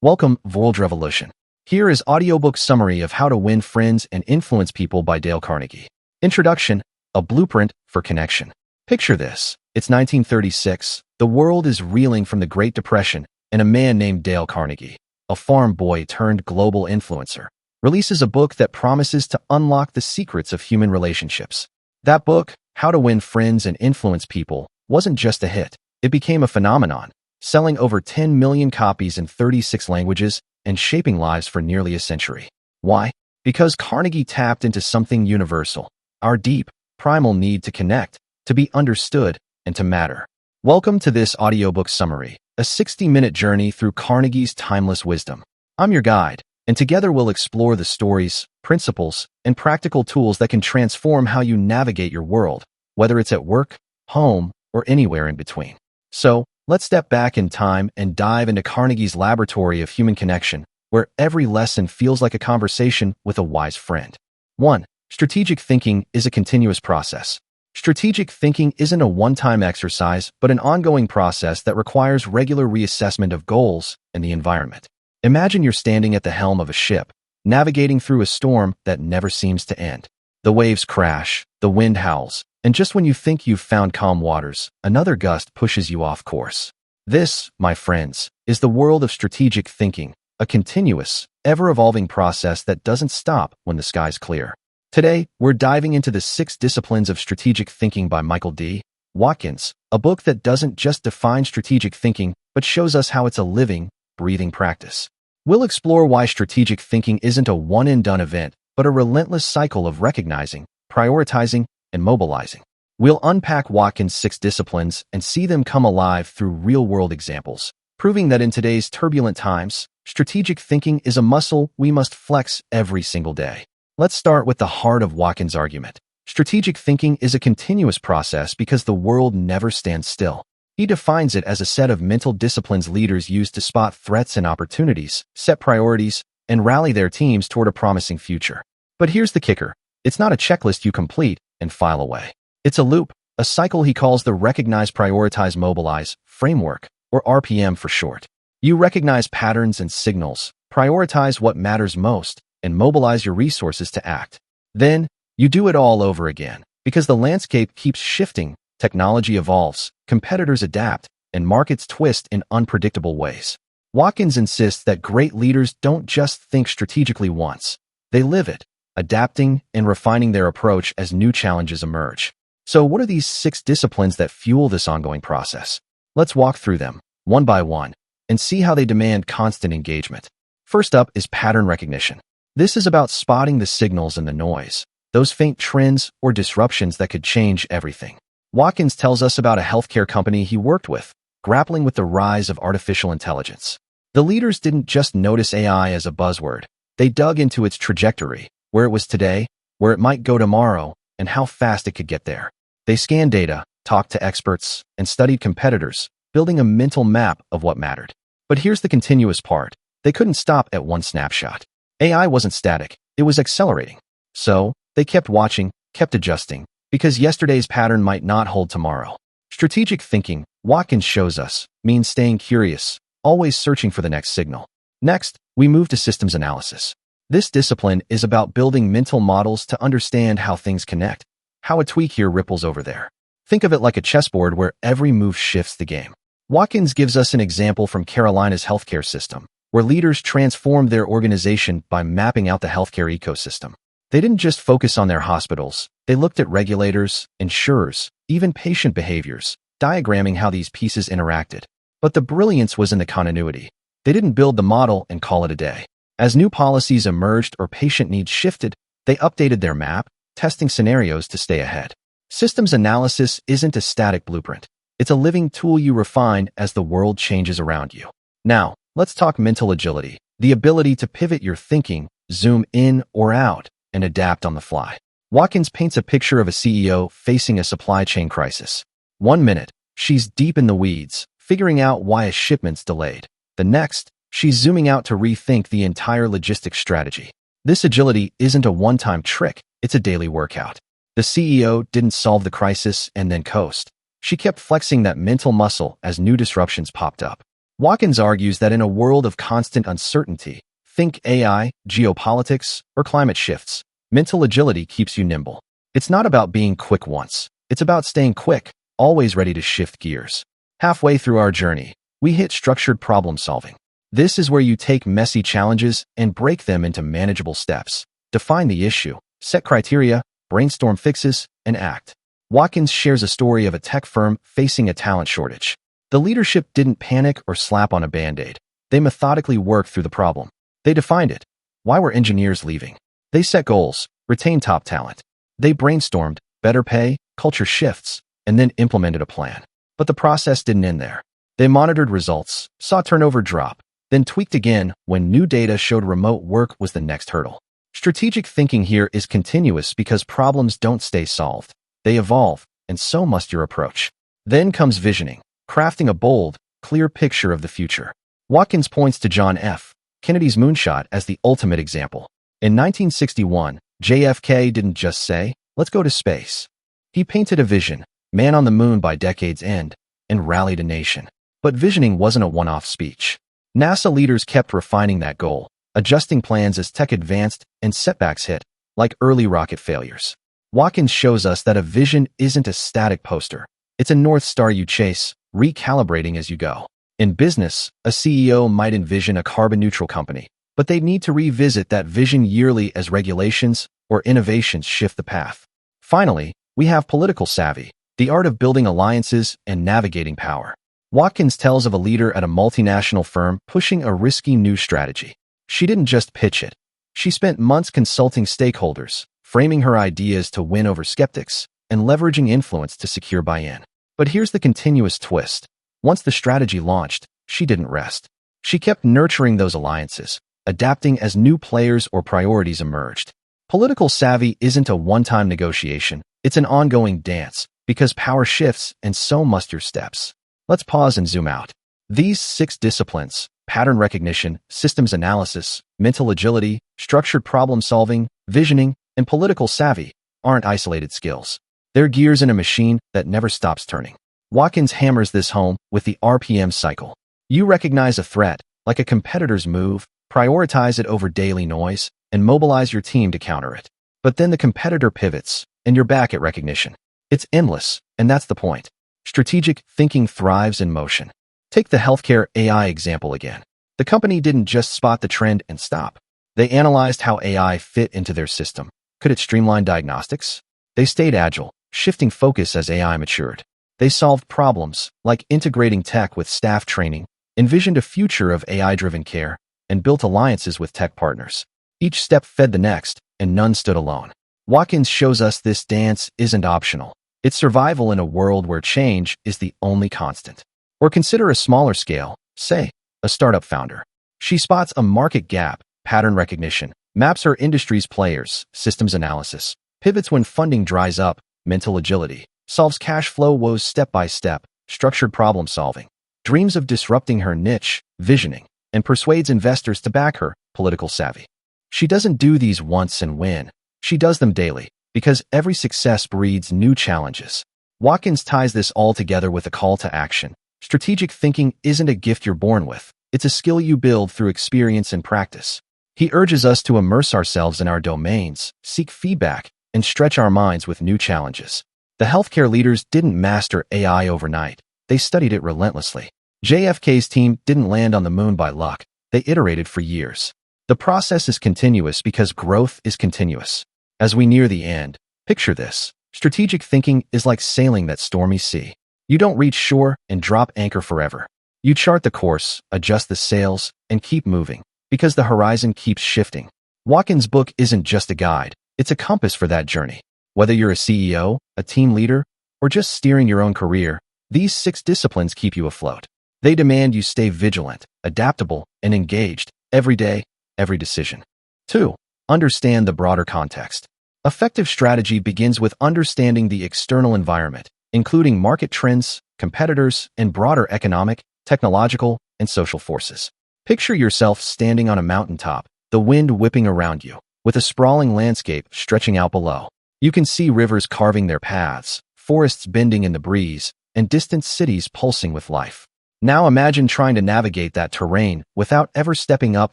Welcome, Vorldrevolution. Here is audiobook summary of How to Win Friends and Influence People by Dale Carnegie. Introduction, a blueprint for connection. Picture this. It's 1936. The world is reeling from the Great Depression, and a man named Dale Carnegie, a farm boy turned global influencer, releases a book that promises to unlock the secrets of human relationships. That book, How to Win Friends and Influence People, wasn't just a hit. It became a phenomenon, selling over 10 million copies in 36 languages and shaping lives for nearly a century. Why? Because Carnegie tapped into something universal, our deep, primal need to connect, to be understood, and to matter. Welcome to this audiobook summary, a 60-minute journey through Carnegie's timeless wisdom. I'm your guide, and together we'll explore the stories, principles, and practical tools that can transform how you navigate your world, whether it's at work, home, or anywhere in between. So, let's step back in time and dive into Carnegie's laboratory of human connection, where every lesson feels like a conversation with a wise friend. 1. Strategic thinking is a continuous process. Strategic thinking isn't a one-time exercise, but an ongoing process that requires regular reassessment of goals and the environment. Imagine you're standing at the helm of a ship, navigating through a storm that never seems to end. The waves crash, the wind howls, and just when you think you've found calm waters, another gust pushes you off course. This, my friends, is the world of strategic thinking, a continuous, ever-evolving process that doesn't stop when the sky's clear. Today, we're diving into the 6 disciplines of strategic thinking by Michael D. Watkins, a book that doesn't just define strategic thinking, but shows us how it's a living, breathing practice. We'll explore why strategic thinking isn't a one-and-done event, but a relentless cycle of recognizing, prioritizing, and mobilizing. We'll unpack Watkins' 6 disciplines and see them come alive through real-world examples, proving that in today's turbulent times, strategic thinking is a muscle we must flex every single day. Let's start with the heart of Watkins' argument. Strategic thinking is a continuous process because the world never stands still. He defines it as a set of mental disciplines leaders use to spot threats and opportunities, set priorities, and rally their teams toward a promising future. But here's the kicker. It's not a checklist you complete and file away. It's a loop, a cycle he calls the Recognize, Prioritize, Mobilize framework, or RPM for short. You recognize patterns and signals, prioritize what matters most, and mobilize your resources to act. Then, you do it all over again, because the landscape keeps shifting, technology evolves, competitors adapt, and markets twist in unpredictable ways. Watkins insists that great leaders don't just think strategically once. They live it, adapting and refining their approach as new challenges emerge. So what are these 6 disciplines that fuel this ongoing process? Let's walk through them, one by one, and see how they demand constant engagement. First up is pattern recognition. This is about spotting the signals in the noise, those faint trends or disruptions that could change everything. Watkins tells us about a healthcare company he worked with, grappling with the rise of artificial intelligence. The leaders didn't just notice AI as a buzzword. They dug into its trajectory, where it was today, where it might go tomorrow, and how fast it could get there. They scanned data, talked to experts, and studied competitors, building a mental map of what mattered. But here's the continuous part. They couldn't stop at one snapshot. AI wasn't static, it was accelerating. So, they kept watching, kept adjusting, because yesterday's pattern might not hold tomorrow. Strategic thinking, Watkins shows us, means staying curious, always searching for the next signal. Next, we move to systems analysis. This discipline is about building mental models to understand how things connect, how a tweak here ripples over there. Think of it like a chessboard where every move shifts the game. Watkins gives us an example from Carolina's healthcare system, where leaders transformed their organization by mapping out the healthcare ecosystem. They didn't just focus on their hospitals, they looked at regulators, insurers, even patient behaviors, diagramming how these pieces interacted. But the brilliance was in the continuity. They didn't build the model and call it a day. As new policies emerged or patient needs shifted, they updated their map, testing scenarios to stay ahead. Systems analysis isn't a static blueprint. It's a living tool you refine as the world changes around you. Now, let's talk mental agility, the ability to pivot your thinking, zoom in or out, and adapt on the fly. Watkins paints a picture of a CEO facing a supply chain crisis. 1 minute, she's deep in the weeds, figuring out why a shipment's delayed. The next, she's zooming out to rethink the entire logistics strategy. This agility isn't a one-time trick, it's a daily workout. The CEO didn't solve the crisis and then coast. She kept flexing that mental muscle as new disruptions popped up. Watkins argues that in a world of constant uncertainty, think AI, geopolitics, or climate shifts, mental agility keeps you nimble. It's not about being quick once. It's about staying quick, always ready to shift gears. Halfway through our journey, we hit structured problem solving. This is where you take messy challenges and break them into manageable steps. Define the issue, set criteria, brainstorm fixes, and act. Watkins shares a story of a tech firm facing a talent shortage. The leadership didn't panic or slap on a band-aid. They methodically worked through the problem. They defined it. Why were engineers leaving? They set goals, retained top talent. They brainstormed, better pay, culture shifts, and then implemented a plan. But the process didn't end there. They monitored results, saw turnover drop, then tweaked again when new data showed remote work was the next hurdle. Strategic thinking here is continuous because problems don't stay solved. They evolve, and so must your approach. Then comes visioning, crafting a bold, clear picture of the future. Watkins points to John F. Kennedy's moonshot as the ultimate example. In 1961, JFK didn't just say, "Let's go to space." He painted a vision, man on the moon by decade's end, and rallied a nation. But visioning wasn't a one-off speech. NASA leaders kept refining that goal, adjusting plans as tech advanced and setbacks hit, like early rocket failures. Watkins shows us that a vision isn't a static poster. It's a North Star you chase, recalibrating as you go. In business, a CEO might envision a carbon-neutral company, but they need to revisit that vision yearly as regulations or innovations shift the path. Finally, we have political savvy, the art of building alliances and navigating power. Watkins tells of a leader at a multinational firm pushing a risky new strategy. She didn't just pitch it. She spent months consulting stakeholders, framing her ideas to win over skeptics, and leveraging influence to secure buy-in. But here's the continuous twist. Once the strategy launched, she didn't rest. She kept nurturing those alliances, adapting as new players or priorities emerged. Political savvy isn't a one-time negotiation. It's an ongoing dance, because power shifts and so must your steps. Let's pause and zoom out. These 6 disciplines, pattern recognition, systems analysis, mental agility, structured problem solving, visioning, and political savvy, aren't isolated skills. They're gears in a machine that never stops turning. Watkins hammers this home with the RPM cycle. You recognize a threat, like a competitor's move, prioritize it over daily noise, and mobilize your team to counter it. But then the competitor pivots, and you're back at recognition. It's endless, and that's the point. Strategic thinking thrives in motion. Take the healthcare AI example again. The company didn't just spot the trend and stop. They analyzed how AI fit into their system. Could it streamline diagnostics? They stayed agile, shifting focus as AI matured. They solved problems, like integrating tech with staff training, envisioned a future of AI-driven care, and built alliances with tech partners. Each step fed the next, and none stood alone. Watkins shows us this dance isn't optional. It's survival in a world where change is the only constant. Or consider a smaller scale, say, a startup founder. She spots a market gap, pattern recognition, maps her industry's players, systems analysis, pivots when funding dries up, mental agility, solves cash flow woes step by step, structured problem solving, dreams of disrupting her niche, visioning, and persuades investors to back her, political savvy. She doesn't do these once and win. She does them daily, because every success breeds new challenges. Watkins ties this all together with a call to action. Strategic thinking isn't a gift you're born with. It's a skill you build through experience and practice. He urges us to immerse ourselves in our domains, seek feedback, and stretch our minds with new challenges. The healthcare leaders didn't master AI overnight. They studied it relentlessly. JFK's team didn't land on the moon by luck. They iterated for years. The process is continuous because growth is continuous. As we near the end, picture this. Strategic thinking is like sailing that stormy sea. You don't reach shore and drop anchor forever. You chart the course, adjust the sails, and keep moving, because the horizon keeps shifting. Watkins' book isn't just a guide. It's a compass for that journey. Whether you're a CEO, a team leader, or just steering your own career, these 6 disciplines keep you afloat. They demand you stay vigilant, adaptable, and engaged every day, every decision. 2. Understand the broader context. Effective strategy begins with understanding the external environment, including market trends, competitors, and broader economic, technological, and social forces. Picture yourself standing on a mountaintop, the wind whipping around you, with a sprawling landscape stretching out below. You can see rivers carving their paths, forests bending in the breeze, and distant cities pulsing with life. Now imagine trying to navigate that terrain without ever stepping up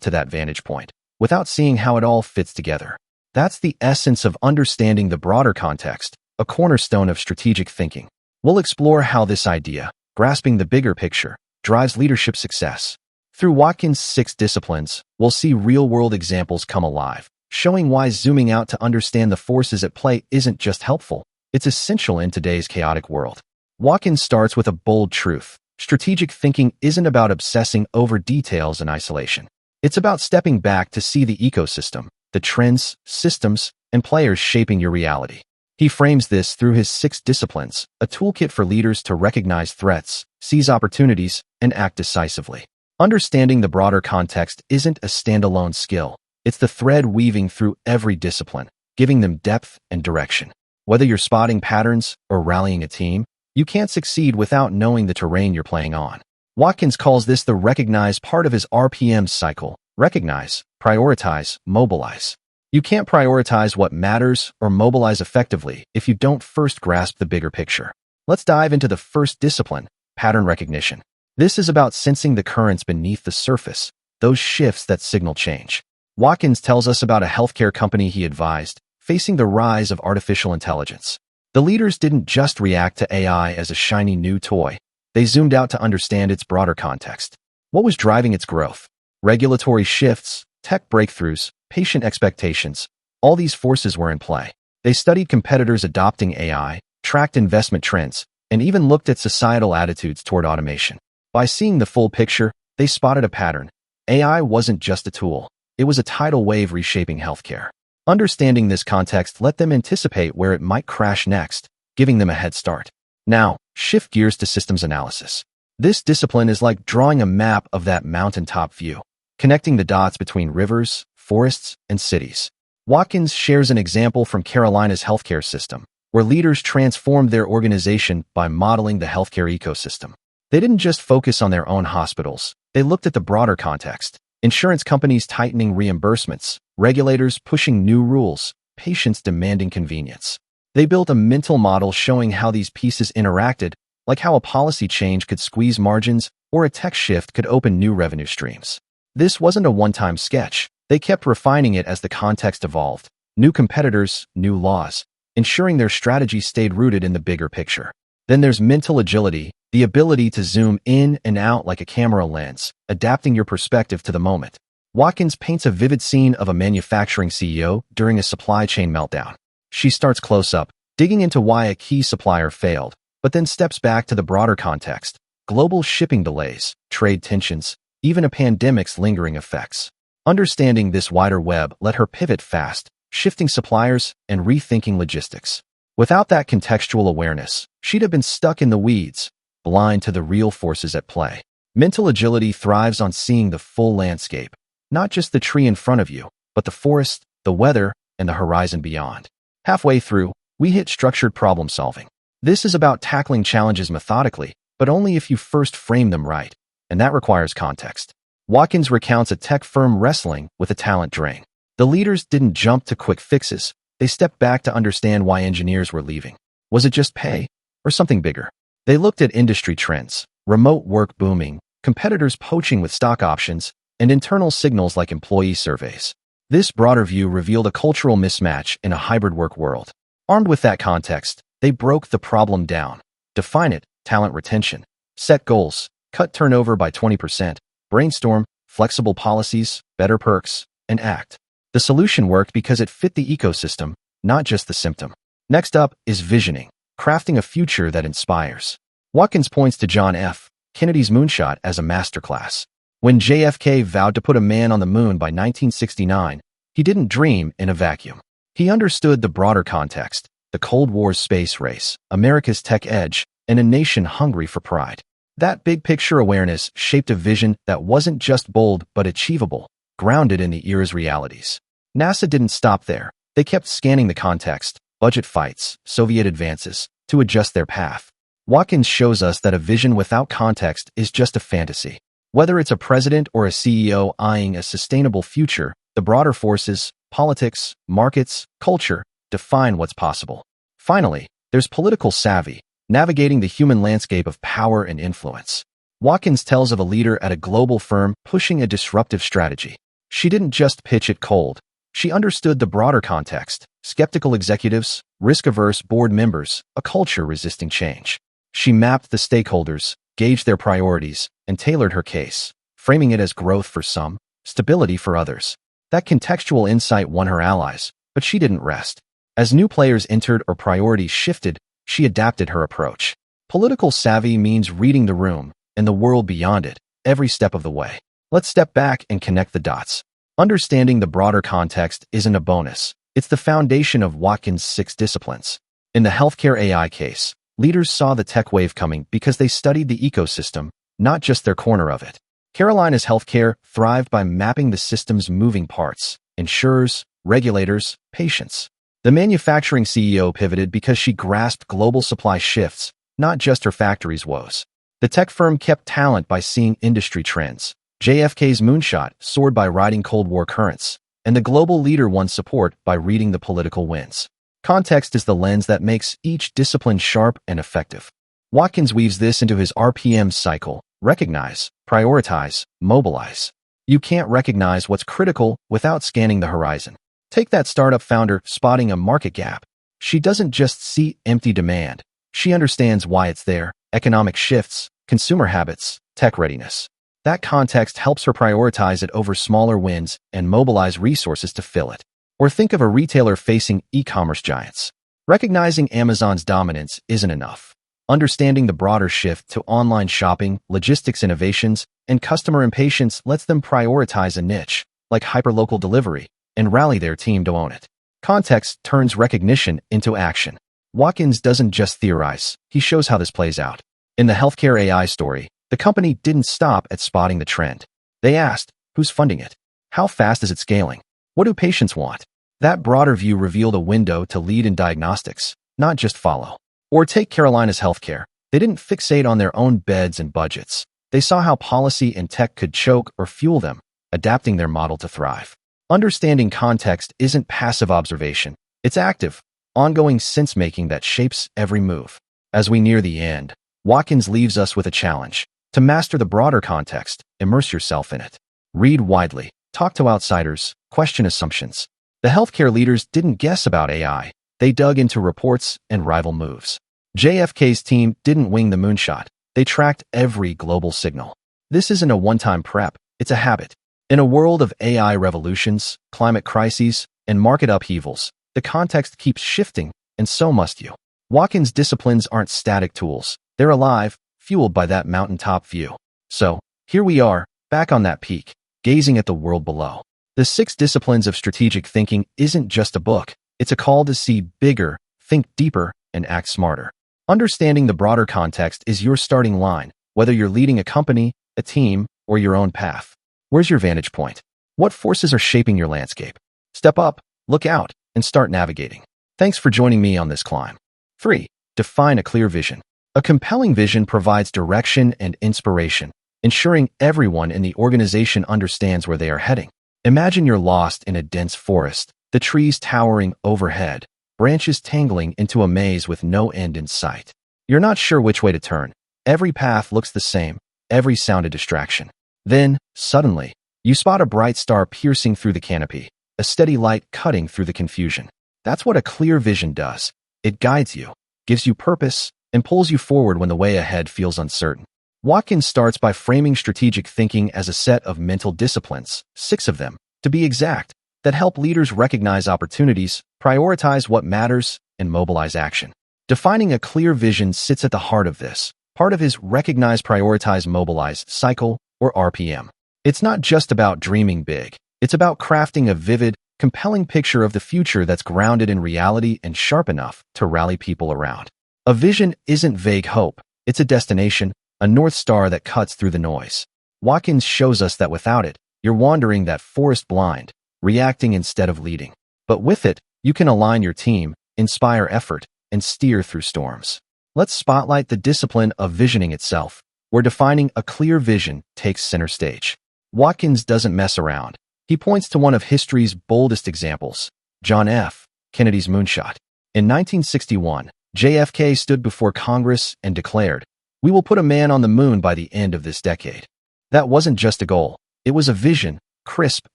to that vantage point, without seeing how it all fits together. That's the essence of understanding the broader context, a cornerstone of strategic thinking. We'll explore how this idea, grasping the bigger picture, drives leadership success. Through Watkins' 6 disciplines, we'll see real-world examples come alive, showing why zooming out to understand the forces at play isn't just helpful, it's essential in today's chaotic world. Watkins starts with a bold truth. Strategic thinking isn't about obsessing over details in isolation. It's about stepping back to see the ecosystem, the trends, systems, and players shaping your reality. He frames this through his 6 disciplines, a toolkit for leaders to recognize threats, seize opportunities, and act decisively. Understanding the broader context isn't a standalone skill. It's the thread weaving through every discipline, giving them depth and direction. Whether you're spotting patterns or rallying a team, you can't succeed without knowing the terrain you're playing on. Watkins calls this the recognize part of his RPM cycle. Recognize, prioritize, mobilize. You can't prioritize what matters or mobilize effectively if you don't first grasp the bigger picture. Let's dive into the first discipline, pattern recognition. This is about sensing the currents beneath the surface, those shifts that signal change. Watkins tells us about a healthcare company he advised, facing the rise of artificial intelligence. The leaders didn't just react to AI as a shiny new toy. They zoomed out to understand its broader context. What was driving its growth? Regulatory shifts, tech breakthroughs, patient expectations. All these forces were in play. They studied competitors adopting AI, tracked investment trends, and even looked at societal attitudes toward automation. By seeing the full picture, they spotted a pattern. AI wasn't just a tool. It was a tidal wave reshaping healthcare. Understanding this context let them anticipate where it might crash next, giving them a head start. Now, shift gears to systems analysis. This discipline is like drawing a map of that mountaintop view, connecting the dots between rivers, forests, and cities. Watkins shares an example from Carolina's healthcare system, where leaders transformed their organization by modeling the healthcare ecosystem. They didn't just focus on their own hospitals. They looked at the broader context. Insurance companies tightening reimbursements, regulators pushing new rules, patients demanding convenience. They built a mental model showing how these pieces interacted, like how a policy change could squeeze margins or a tech shift could open new revenue streams. This wasn't a one-time sketch. They kept refining it as the context evolved. New competitors, new laws, ensuring their strategy stayed rooted in the bigger picture. Then there's mental agility, the ability to zoom in and out like a camera lens, adapting your perspective to the moment. Watkins paints a vivid scene of a manufacturing CEO during a supply chain meltdown. She starts close up, digging into why a key supplier failed, but then steps back to the broader context: global shipping delays, trade tensions, even a pandemic's lingering effects. Understanding this wider web let her pivot fast, shifting suppliers and rethinking logistics. Without that contextual awareness, she'd have been stuck in the weeds, blind to the real forces at play. Mental agility thrives on seeing the full landscape, not just the tree in front of you, but the forest, the weather, and the horizon beyond. Halfway through, we hit structured problem solving. This is about tackling challenges methodically, but only if you first frame them right, and that requires context. Watkins recounts a tech firm wrestling with a talent drain. The leaders didn't jump to quick fixes. They stepped back to understand why engineers were leaving. Was it just pay, or something bigger? They looked at industry trends, remote work booming, competitors poaching with stock options, and internal signals like employee surveys. This broader view revealed a cultural mismatch in a hybrid work world. Armed with that context, they broke the problem down. Define it: talent retention. Set goals, cut turnover by 20%, brainstorm flexible policies, better perks, and act. The solution worked because it fit the ecosystem, not just the symptom. Next up is visioning, crafting a future that inspires. Watkins points to John F. Kennedy's moonshot as a masterclass. When JFK vowed to put a man on the moon by 1969, he didn't dream in a vacuum. He understood the broader context: the Cold War's space race, America's tech edge, and a nation hungry for pride. That big picture awareness shaped a vision that wasn't just bold but achievable, grounded in the era's realities. NASA didn't stop there. They kept scanning the context, budget fights, Soviet advances, to adjust their path. Watkins shows us that a vision without context is just a fantasy. Whether it's a president or a CEO eyeing a sustainable future, the broader forces, politics, markets, culture, define what's possible. Finally, there's political savvy, navigating the human landscape of power and influence. Watkins tells of a leader at a global firm pushing a disruptive strategy. She didn't just pitch it cold. She understood the broader context: skeptical executives, risk-averse board members, a culture resisting change. She mapped the stakeholders, gauged their priorities, and tailored her case, framing it as growth for some, stability for others. That contextual insight won her allies, but she didn't rest. As new players entered or priorities shifted, she adapted her approach. Political savvy means reading the room and the world beyond it, every step of the way. Let's step back and connect the dots. Understanding the broader context isn't a bonus. It's the foundation of Watkins' 6 disciplines. In the healthcare AI case, leaders saw the tech wave coming because they studied the ecosystem, not just their corner of it. Carolina's healthcare thrived by mapping the system's moving parts: insurers, regulators, patients. The manufacturing CEO pivoted because she grasped global supply shifts, not just her factory's woes. The tech firm kept talent by seeing industry trends. JFK's moonshot soared by riding Cold War currents, and the global leader won support by reading the political winds. Context is the lens that makes each discipline sharp and effective. Watkins weaves this into his RPM cycle: recognize, prioritize, mobilize. You can't recognize what's critical without scanning the horizon. Take that startup founder spotting a market gap. She doesn't just see empty demand. She understands why it's there: economic shifts, consumer habits, tech readiness. That context helps her prioritize it over smaller wins and mobilize resources to fill it. Or think of a retailer facing e-commerce giants. Recognizing Amazon's dominance isn't enough. Understanding the broader shift to online shopping, logistics innovations, and customer impatience lets them prioritize a niche, like hyperlocal delivery, and rally their team to own it. Context turns recognition into action. Watkins doesn't just theorize, he shows how this plays out. In the healthcare AI story, the company didn't stop at spotting the trend. They asked, who's funding it? How fast is it scaling? What do patients want? That broader view revealed a window to lead in diagnostics, not just follow. Or take Carolina's healthcare. They didn't fixate on their own beds and budgets. They saw how policy and tech could choke or fuel them, adapting their model to thrive. Understanding context isn't passive observation. It's active, ongoing sense-making that shapes every move. As we near the end, Watkins leaves us with a challenge. To master the broader context, immerse yourself in it. Read widely, talk to outsiders, question assumptions. The healthcare leaders didn't guess about AI. They dug into reports and rival moves. JFK's team didn't wing the moonshot. They tracked every global signal. This isn't a one-time prep, it's a habit. In a world of AI revolutions, climate crises, and market upheavals, the context keeps shifting, and so must you. Watkins' disciplines aren't static tools. They're alive, fueled by that mountaintop view. So, here we are, back on that peak, gazing at the world below. The 6 disciplines of strategic thinking isn't just a book. It's a call to see bigger, think deeper, and act smarter. Understanding the broader context is your starting line, whether you're leading a company, a team, or your own path. Where's your vantage point? What forces are shaping your landscape? Step up, look out, and start navigating. Thanks for joining me on this climb. 3. Define a clear vision. A compelling vision provides direction and inspiration, ensuring everyone in the organization understands where they are heading. Imagine you're lost in a dense forest, the trees towering overhead, branches tangling into a maze with no end in sight. You're not sure which way to turn. Every path looks the same, every sound a distraction. Then, suddenly, you spot a bright star piercing through the canopy, a steady light cutting through the confusion. That's what a clear vision does. It guides you, gives you purpose, and pulls you forward when the way ahead feels uncertain. Watkins starts by framing strategic thinking as a set of mental disciplines, 6 of them, to be exact, that help leaders recognize opportunities, prioritize what matters, and mobilize action. Defining a clear vision sits at the heart of this, part of his recognize, prioritize, mobilize cycle, or RPM. It's not just about dreaming big. It's about crafting a vivid, compelling picture of the future that's grounded in reality and sharp enough to rally people around. A vision isn't vague hope. It's a destination, a North Star that cuts through the noise. Watkins shows us that without it, you're wandering that forest blind, reacting instead of leading. But with it, you can align your team, inspire effort, and steer through storms. Let's spotlight the discipline of visioning itself, where defining a clear vision takes center stage. Watkins doesn't mess around. He points to one of history's boldest examples, John F. Kennedy's moonshot. In 1961, JFK stood before Congress and declared, We will put a man on the moon by the end of this decade. That wasn't just a goal. It was a vision, crisp,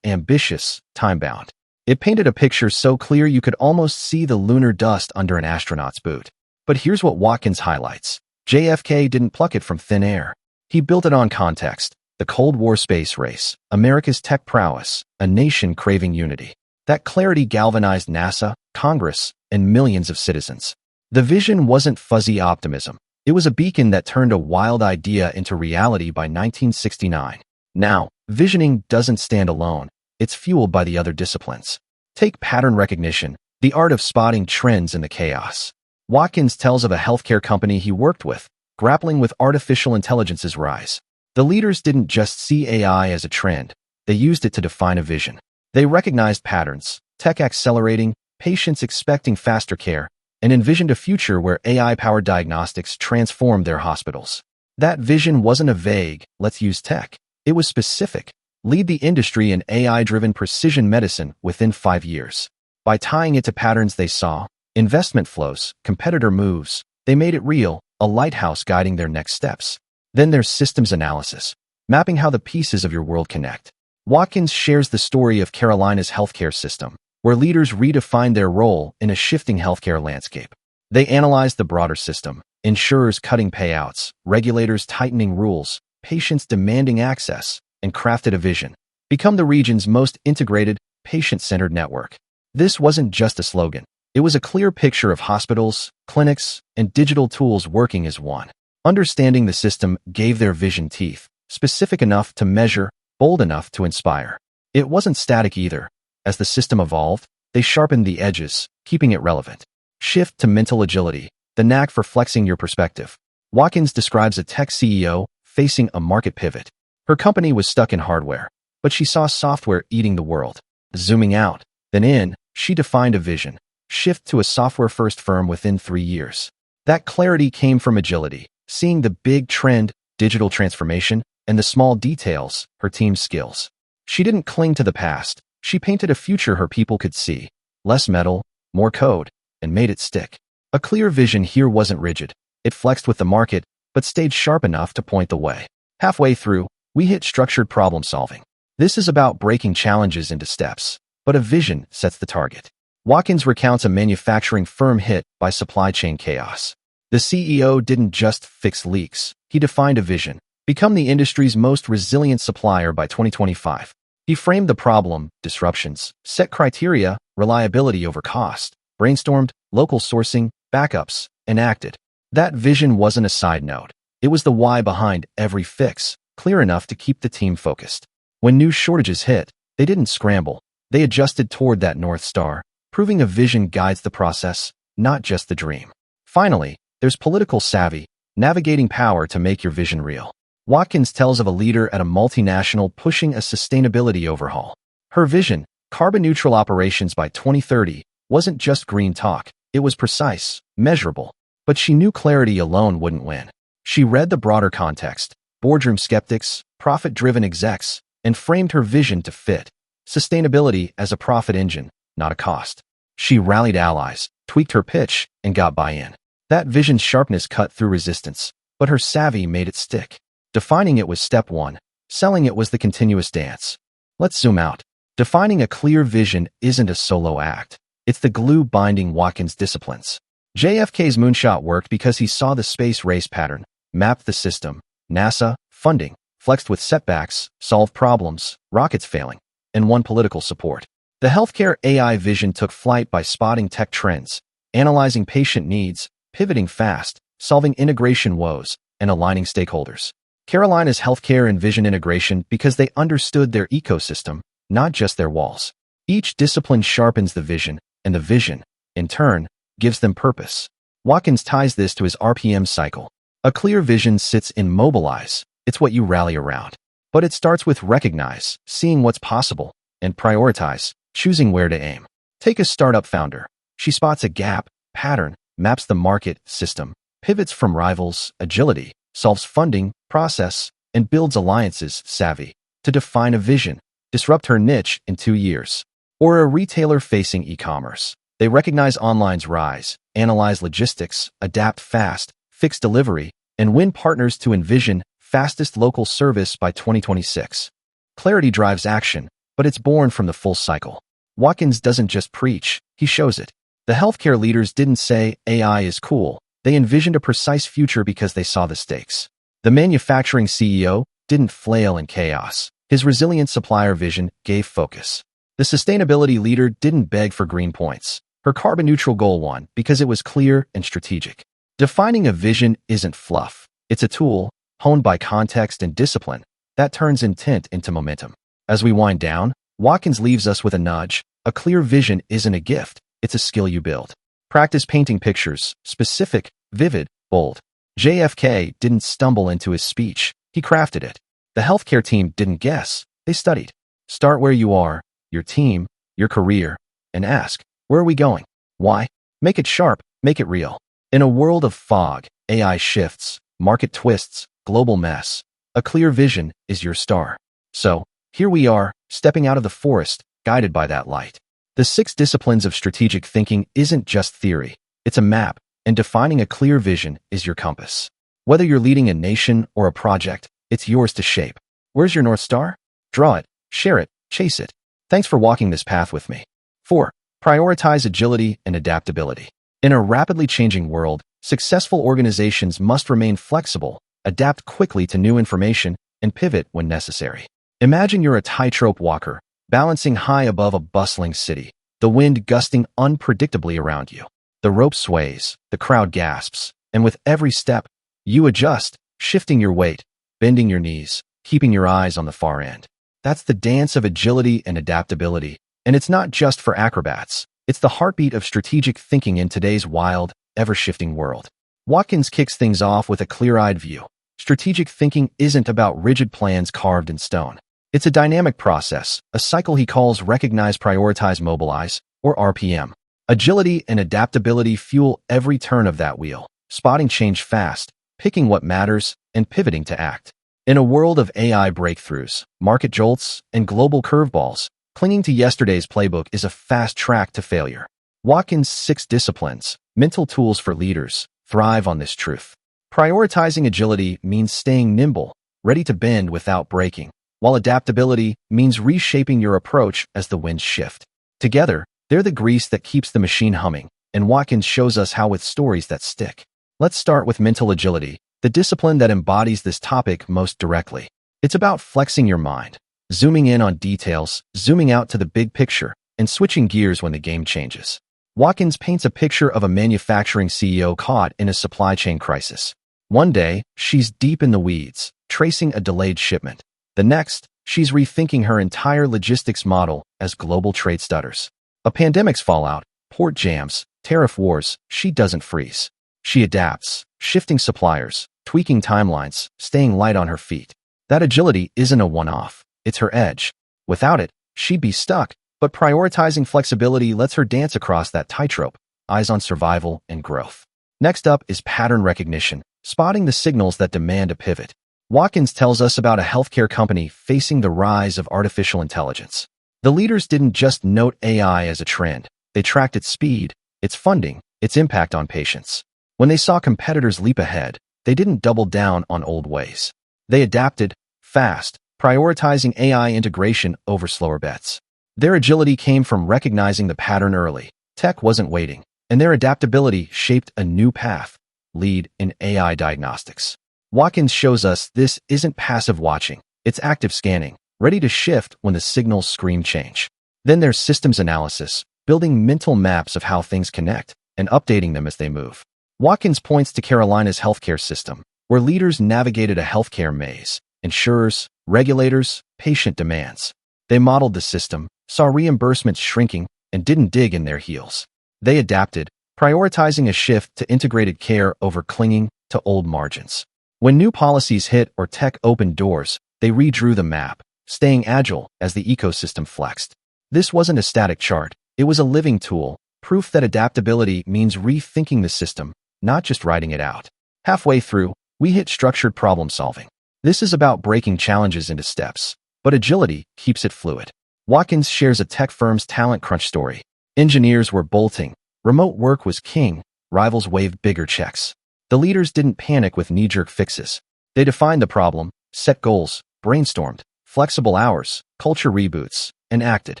ambitious, time-bound. It painted a picture so clear you could almost see the lunar dust under an astronaut's boot. But here's what Watkins highlights. JFK didn't pluck it from thin air. He built it on context, the Cold War space race, America's tech prowess, a nation craving unity. That clarity galvanized NASA, Congress, and millions of citizens. The vision wasn't fuzzy optimism. It was a beacon that turned a wild idea into reality by 1969. Now, visioning doesn't stand alone. It's fueled by the other disciplines. Take pattern recognition, the art of spotting trends in the chaos. Watkins tells of a healthcare company he worked with, grappling with artificial intelligence's rise. The leaders didn't just see AI as a trend, they used it to define a vision. They recognized patterns, tech accelerating, patients expecting faster care, and envisioned a future where AI-powered diagnostics transformed their hospitals. That vision wasn't a vague, let's use tech. It was specific. Lead the industry in AI-driven precision medicine within 5 years. By tying it to patterns they saw, investment flows, competitor moves, they made it real, a lighthouse guiding their next steps. Then there's systems analysis, mapping how the pieces of your world connect. Watkins shares the story of Carolina's healthcare system, where leaders redefined their role in a shifting healthcare landscape. They analyzed the broader system, insurers cutting payouts, regulators tightening rules, patients demanding access, and crafted a vision. Become the region's most integrated, patient-centered network. This wasn't just a slogan. It was a clear picture of hospitals, clinics, and digital tools working as one. Understanding the system gave their vision teeth, specific enough to measure, bold enough to inspire. It wasn't static either. As the system evolved, they sharpened the edges, keeping it relevant. Shift to mental agility, the knack for flexing your perspective. Watkins describes a tech CEO facing a market pivot. Her company was stuck in hardware, but she saw software eating the world. Zooming out, then in, she defined a vision. Shift to a software-first firm within 3 years. That clarity came from agility, seeing the big trend, digital transformation, and the small details, her team's skills. She didn't cling to the past. She painted a future her people could see. Less metal, more code, and made it stick. A clear vision here wasn't rigid. It flexed with the market, but stayed sharp enough to point the way. Halfway through, we hit structured problem solving. This is about breaking challenges into steps, but a vision sets the target. Watkins recounts a manufacturing firm hit by supply chain chaos. The CEO didn't just fix leaks. He defined a vision. Become the industry's most resilient supplier by 2025. He framed the problem, disruptions, set criteria, reliability over cost, brainstormed, local sourcing, backups, and acted. That vision wasn't a side note. It was the why behind every fix, clear enough to keep the team focused. When new shortages hit, they didn't scramble. They adjusted toward that North Star, proving a vision guides the process, not just the dream. Finally, there's political savvy, navigating power to make your vision real. Watkins tells of a leader at a multinational pushing a sustainability overhaul. Her vision, carbon-neutral operations by 2030, wasn't just green talk. It was precise, measurable. But she knew clarity alone wouldn't win. She read the broader context, boardroom skeptics, profit-driven execs, and framed her vision to fit sustainability as a profit engine, not a cost. She rallied allies, tweaked her pitch, and got buy-in. That vision's sharpness cut through resistance, but her savvy made it stick. Defining it was step one. Selling it was the continuous dance. Let's zoom out. Defining a clear vision isn't a solo act. It's the glue binding Watkins' disciplines. JFK's moonshot worked because he saw the space race pattern, mapped the system, NASA, funding, flexed with setbacks, solved problems, rockets failing, and won political support. The healthcare AI vision took flight by spotting tech trends, analyzing patient needs, pivoting fast, solving integration woes, and aligning stakeholders. Carolina's healthcare envisioned integration because they understood their ecosystem, not just their walls. Each discipline sharpens the vision, and the vision, in turn, gives them purpose. Watkins ties this to his RPM cycle. A clear vision sits in mobilize. It's what you rally around. But it starts with recognize, seeing what's possible, and prioritize, choosing where to aim. Take a startup founder. She spots a gap, pattern, maps the market, system, pivots from rivals, agility, solves funding, process, and builds alliances, savvy, to define a vision, disrupt her niche in 2 years. Or a retailer facing e-commerce. They recognize online's rise, analyze logistics, adapt fast, fix delivery, and win partners to envision fastest local service by 2026. Clarity drives action, but it's born from the full cycle. Watkins doesn't just preach, he shows it. The healthcare leaders didn't say AI is cool. They envisioned a precise future because they saw the stakes. The manufacturing CEO didn't flail in chaos. His resilient supplier vision gave focus. The sustainability leader didn't beg for green points. Her carbon-neutral goal won because it was clear and strategic. Defining a vision isn't fluff. It's a tool, honed by context and discipline, that turns intent into momentum. As we wind down, Watkins leaves us with a nudge. A clear vision isn't a gift, it's a skill you build. Practice painting pictures, specific, vivid, bold. JFK didn't stumble into his speech, he crafted it. The healthcare team didn't guess, they studied. Start where you are, your team, your career, and ask, where are we going? Why? Make it sharp, make it real. In a world of fog, AI shifts, market twists, global mess, a clear vision is your star. So, here we are, stepping out of the forest, guided by that light. The 6 disciplines of strategic thinking isn't just theory, it's a map, and defining a clear vision is your compass. Whether you're leading a nation or a project, it's yours to shape. Where's your North Star? Draw it, share it, chase it. Thanks for walking this path with me. 4. Prioritize agility and adaptability. In a rapidly changing world, successful organizations must remain flexible, adapt quickly to new information, and pivot when necessary. Imagine you're a tightrope walker, balancing high above a bustling city, the wind gusting unpredictably around you. The rope sways, the crowd gasps, and with every step, you adjust, shifting your weight, bending your knees, keeping your eyes on the far end. That's the dance of agility and adaptability, and it's not just for acrobats. It's the heartbeat of strategic thinking in today's wild, ever-shifting world. Watkins kicks things off with a clear-eyed view. Strategic thinking isn't about rigid plans carved in stone. It's a dynamic process, a cycle he calls recognize, prioritize, mobilize, or RPM. Agility and adaptability fuel every turn of that wheel, spotting change fast, picking what matters, and pivoting to act. In a world of AI breakthroughs, market jolts, and global curveballs, clinging to yesterday's playbook is a fast track to failure. Watkins' 6 disciplines, mental tools for leaders, thrive on this truth. Prioritizing agility means staying nimble, ready to bend without breaking, while adaptability means reshaping your approach as the winds shift. Together, they're the grease that keeps the machine humming, and Watkins shows us how with stories that stick. Let's start with mental agility, the discipline that embodies this topic most directly. It's about flexing your mind, zooming in on details, zooming out to the big picture, and switching gears when the game changes. Watkins paints a picture of a manufacturing CEO caught in a supply chain crisis. One day, she's deep in the weeds, tracing a delayed shipment. The next, she's rethinking her entire logistics model as global trade stutters. A pandemic's fallout, port jams, tariff wars, she doesn't freeze. She adapts, shifting suppliers, tweaking timelines, staying light on her feet. That agility isn't a one-off, it's her edge. Without it, she'd be stuck, but prioritizing flexibility lets her dance across that tightrope, eyes on survival and growth. Next up is pattern recognition, spotting the signals that demand a pivot. Watkins tells us about a healthcare company facing the rise of artificial intelligence. The leaders didn't just note AI as a trend, they tracked its speed, its funding, its impact on patients. When they saw competitors leap ahead, they didn't double down on old ways. They adapted, fast, prioritizing AI integration over slower bets. Their agility came from recognizing the pattern early. Tech wasn't waiting, and their adaptability shaped a new path, lead in AI diagnostics. Watkins shows us this isn't passive watching, it's active scanning, ready to shift when the signals scream change. Then there's systems analysis, building mental maps of how things connect and updating them as they move. Watkins points to Carolina's healthcare system, where leaders navigated a healthcare maze, insurers, regulators, patient demands. They modeled the system, saw reimbursements shrinking, and didn't dig in their heels. They adapted, prioritizing a shift to integrated care over clinging to old margins. When new policies hit or tech opened doors, they redrew the map, staying agile as the ecosystem flexed. This wasn't a static chart, it was a living tool, proof that adaptability means rethinking the system, not just writing it out. Halfway through, we hit structured problem solving. This is about breaking challenges into steps, but agility keeps it fluid. Watkins shares a tech firm's talent crunch story. Engineers were bolting, remote work was king, rivals waved bigger checks. The leaders didn't panic with knee-jerk fixes. They defined the problem, set goals, brainstormed, flexible hours, culture reboots, and acted.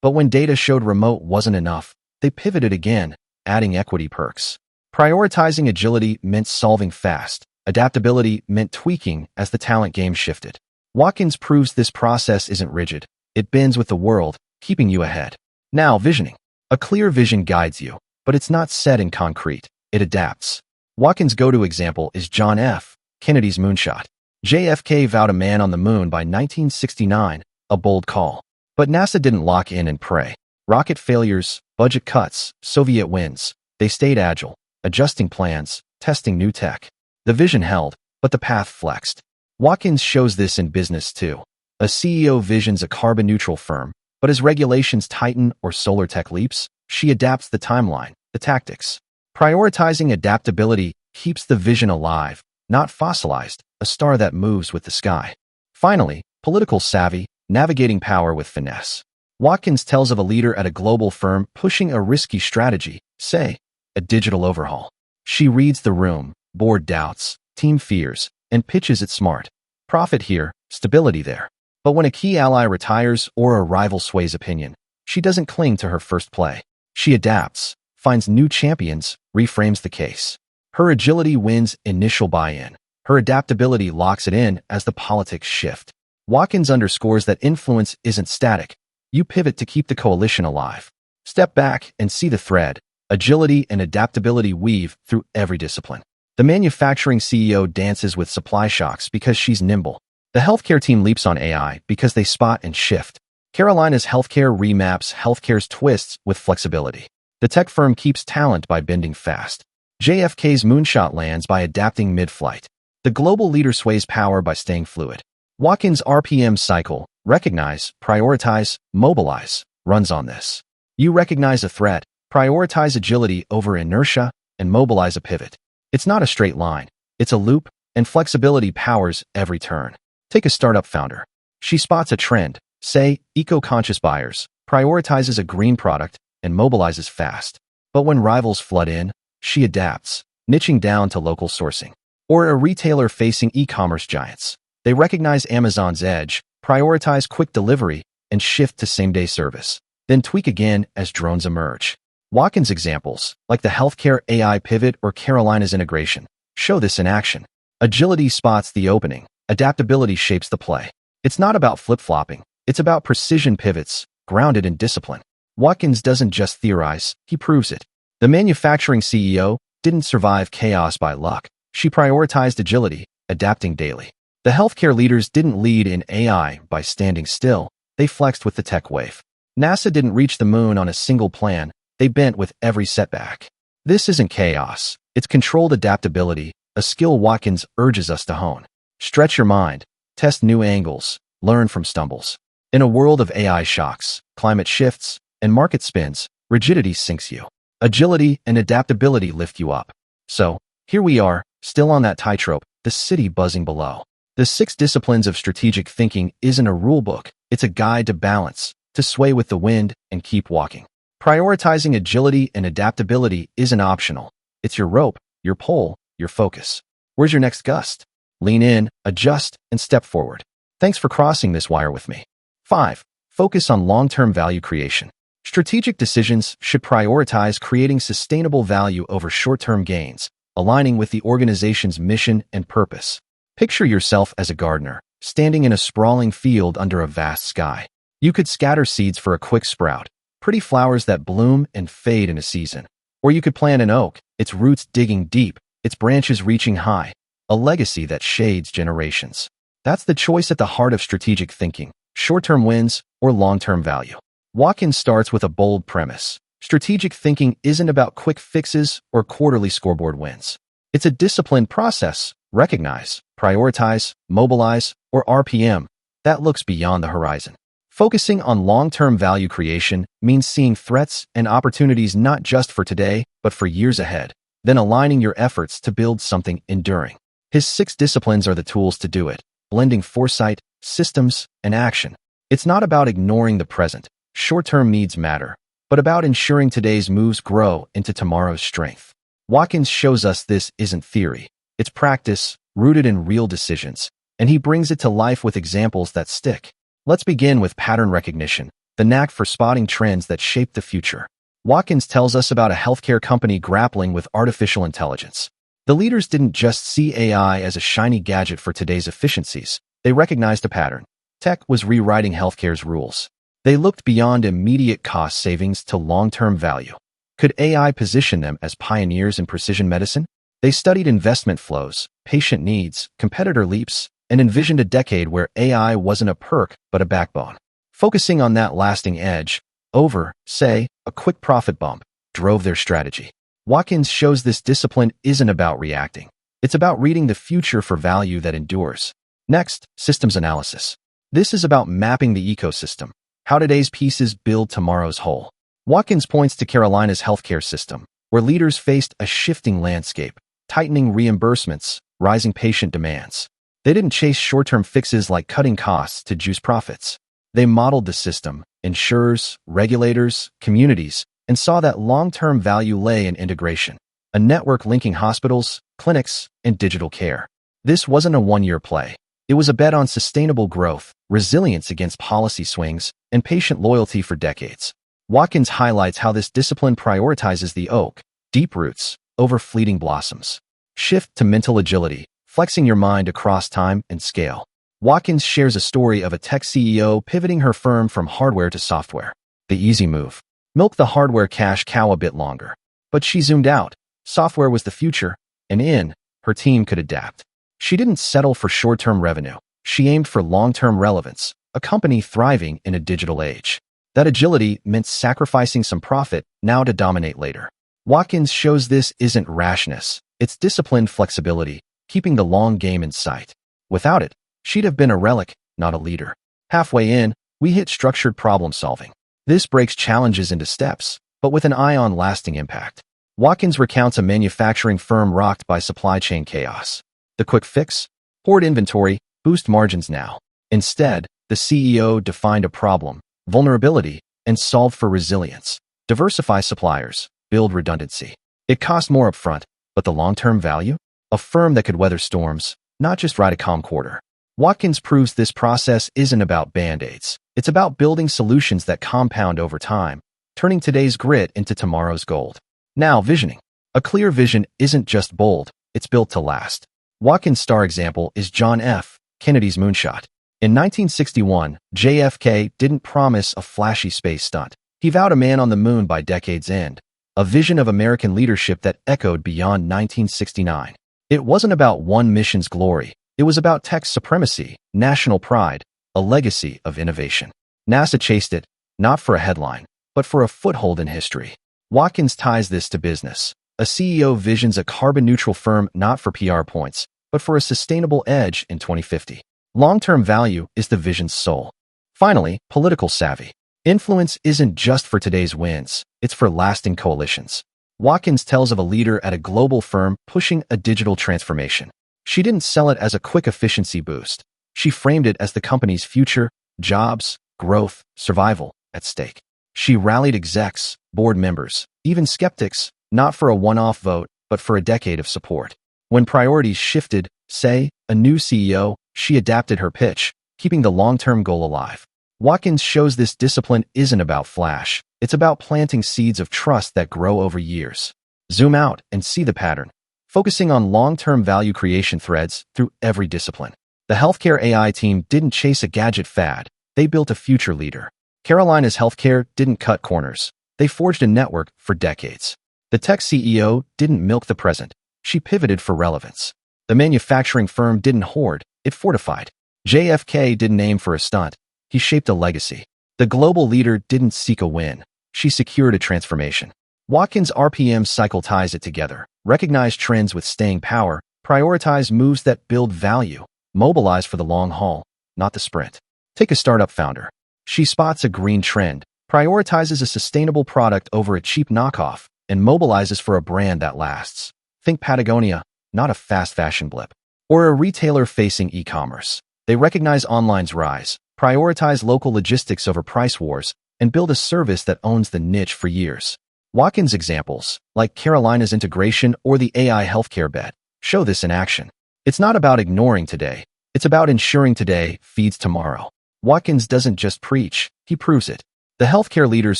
But when data showed remote wasn't enough, they pivoted again, adding equity perks. Prioritizing agility meant solving fast. Adaptability meant tweaking as the talent game shifted. Watkins proves this process isn't rigid. It bends with the world, keeping you ahead. Now, visioning. A clear vision guides you, but it's not set in concrete. It adapts. Watkins' go-to example is John F. Kennedy's moonshot. JFK vowed a man on the moon by 1969, a bold call. But NASA didn't lock in and pray. Rocket failures, budget cuts, Soviet wins. They stayed agile, adjusting plans, testing new tech. The vision held, but the path flexed. Watkins shows this in business too. A CEO visions a carbon-neutral firm, but as regulations tighten or solar tech leaps, she adapts the timeline, the tactics. Prioritizing adaptability keeps the vision alive, not fossilized, a star that moves with the sky. Finally, political savvy, navigating power with finesse. Watkins tells of a leader at a global firm pushing a risky strategy, say, a digital overhaul. She reads the room, board doubts, team fears, and pitches it smart. Profit here, stability there. But when a key ally retires or a rival sways opinion, she doesn't cling to her first play. She adapts, finds new champions, reframes the case. Her agility wins initial buy-in. Her adaptability locks it in as the politics shift. Watkins underscores that influence isn't static. You pivot to keep the coalition alive. Step back and see the thread. Agility and adaptability weave through every discipline. The manufacturing CEO dances with supply shocks because she's nimble. The healthcare team leaps on AI because they spot and shift. Carolina's healthcare remaps healthcare's twists with flexibility. The tech firm keeps talent by bending fast. JFK's moonshot lands by adapting mid-flight. The global leader sways power by staying fluid. Watkins' RPM cycle, recognize, prioritize, mobilize, runs on this. You recognize a threat, prioritize agility over inertia, and mobilize a pivot. It's not a straight line. It's a loop, and flexibility powers every turn. Take a startup founder. She spots a trend, say, eco-conscious buyers, prioritizes a green product, and mobilizes fast. But when rivals flood in, she adapts, niching down to local sourcing. Or a retailer facing e-commerce giants. They recognize Amazon's edge, prioritize quick delivery, and shift to same-day service. Then tweak again as drones emerge. Watkins' examples, like the healthcare AI pivot or Carolina's integration, show this in action. Agility spots the opening. Adaptability shapes the play. It's not about flip-flopping. It's about precision pivots, grounded in discipline. Watkins doesn't just theorize, he proves it. The manufacturing CEO didn't survive chaos by luck. She prioritized agility, adapting daily. The healthcare leaders didn't lead in AI by standing still. They flexed with the tech wave. NASA didn't reach the moon on a single plan. They bent with every setback. This isn't chaos. It's controlled adaptability, a skill Watkins urges us to hone. Stretch your mind, test new angles, learn from stumbles. In a world of AI shocks, climate shifts, and market spins, rigidity sinks you. Agility and adaptability lift you up. So, here we are, still on that tightrope, the city buzzing below. The 6 disciplines of strategic thinking isn't a rulebook. It's a guide to balance, to sway with the wind, and keep walking. Prioritizing agility and adaptability isn't optional. It's your rope, your pole, your focus. Where's your next gust? Lean in, adjust, and step forward. Thanks for crossing this wire with me. 5. Focus on long-term value creation. Strategic decisions should prioritize creating sustainable value over short-term gains, aligning with the organization's mission and purpose. Picture yourself as a gardener, standing in a sprawling field under a vast sky. You could scatter seeds for a quick sprout, pretty flowers that bloom and fade in a season. Or you could plant an oak, its roots digging deep, its branches reaching high, a legacy that shades generations. That's the choice at the heart of strategic thinking, short-term wins or long-term value. Watkins starts with a bold premise. Strategic thinking isn't about quick fixes or quarterly scoreboard wins. It's a disciplined process. Recognize, prioritize, mobilize, or RPM that looks beyond the horizon. Focusing on long-term value creation means seeing threats and opportunities not just for today, but for years ahead, then aligning your efforts to build something enduring. His 6 disciplines are the tools to do it, blending foresight, systems, and action. It's not about ignoring the present, short-term needs matter, but about ensuring today's moves grow into tomorrow's strength. Watkins shows us this isn't theory. It's practice, rooted in real decisions, and he brings it to life with examples that stick. Let's begin with pattern recognition, the knack for spotting trends that shape the future. Watkins tells us about a healthcare company grappling with artificial intelligence. The leaders didn't just see AI as a shiny gadget for today's efficiencies. They recognized a pattern. Tech was rewriting healthcare's rules. They looked beyond immediate cost savings to long-term value. Could AI position them as pioneers in precision medicine? They studied investment flows, patient needs, competitor leaps, and envisioned a decade where AI wasn't a perk but a backbone. Focusing on that lasting edge, over, say, a quick profit bump, drove their strategy. Watkins shows this discipline isn't about reacting. It's about reading the future for value that endures. Next, systems analysis. This is about mapping the ecosystem, how today's pieces build tomorrow's whole. Watkins points to Carolina's healthcare system, where leaders faced a shifting landscape, tightening reimbursements, rising patient demands. They didn't chase short-term fixes like cutting costs to juice profits. They modeled the system, insurers, regulators, communities, and saw that long-term value lay in integration, a network linking hospitals, clinics, and digital care. This wasn't a one-year play. It was a bet on sustainable growth, resilience against policy swings, and patient loyalty for decades. Watkins highlights how this discipline prioritizes the oak, deep roots, over fleeting blossoms. Shift to mental agility, flexing your mind across time and scale. Watkins shares a story of a tech CEO pivoting her firm from hardware to software. The easy move. Milk the hardware cash cow a bit longer. But she zoomed out. Software was the future, and her team could adapt. She didn't settle for short-term revenue. She aimed for long-term relevance, a company thriving in a digital age. That agility meant sacrificing some profit now to dominate later. Watkins shows this isn't rashness. It's disciplined flexibility, keeping the long game in sight. Without it, she'd have been a relic, not a leader. Halfway in, we hit structured problem solving. This breaks challenges into steps, but with an eye on lasting impact. Watkins recounts a manufacturing firm rocked by supply chain chaos. The quick fix? Hoard inventory, boost margins now. Instead, the CEO defined a problem, vulnerability, and solved for resilience. Diversify suppliers, build redundancy. It cost more upfront, but the long-term value? A firm that could weather storms, not just ride a calm quarter. Watkins proves this process isn't about band-aids. It's about building solutions that compound over time, turning today's grit into tomorrow's gold. Now, visioning. A clear vision isn't just bold, it's built to last. Watkins' star example is John F. Kennedy's moonshot. In 1961, JFK didn't promise a flashy space stunt. He vowed a man on the moon by decade's end, a vision of American leadership that echoed beyond 1969. It wasn't about one mission's glory. It was about tech supremacy, national pride, a legacy of innovation. NASA chased it, not for a headline, but for a foothold in history. Watkins ties this to business. A CEO visions a carbon-neutral firm not for PR points, but for a sustainable edge in 2050. Long-term value is the vision's soul. Finally, political savvy. Influence isn't just for today's wins, it's for lasting coalitions. Watkins tells of a leader at a global firm pushing a digital transformation. She didn't sell it as a quick efficiency boost. She framed it as the company's future, jobs, growth, survival at stake. She rallied execs, board members, even skeptics, not for a one-off vote, but for a decade of support. When priorities shifted, say, a new CEO, she adapted her pitch, keeping the long-term goal alive. Watkins shows this discipline isn't about flash. It's about planting seeds of trust that grow over years. Zoom out and see the pattern, focusing on long-term value creation threads through every discipline. The healthcare AI team didn't chase a gadget fad. They built a future leader. Carolina's healthcare didn't cut corners. They forged a network for decades. The tech CEO didn't milk the present. She pivoted for relevance. The manufacturing firm didn't hoard. It fortified. JFK didn't aim for a stunt. He shaped a legacy. The global leader didn't seek a win. She secured a transformation. Watkins' RPM cycle ties it together. Recognize trends with staying power. Prioritize moves that build value. Mobilize for the long haul, not the sprint. Take a startup founder. She spots a green trend, prioritizes a sustainable product over a cheap knockoff, and mobilizes for a brand that lasts. Think Patagonia, not a fast fashion blip. Or a retailer facing e-commerce. They recognize online's rise, prioritize local logistics over price wars, and build a service that owns the niche for years. Watkins' examples, like Carolina's integration or the AI healthcare bet, show this in action. It's not about ignoring today. It's about ensuring today feeds tomorrow. Watkins doesn't just preach, he proves it. The healthcare leaders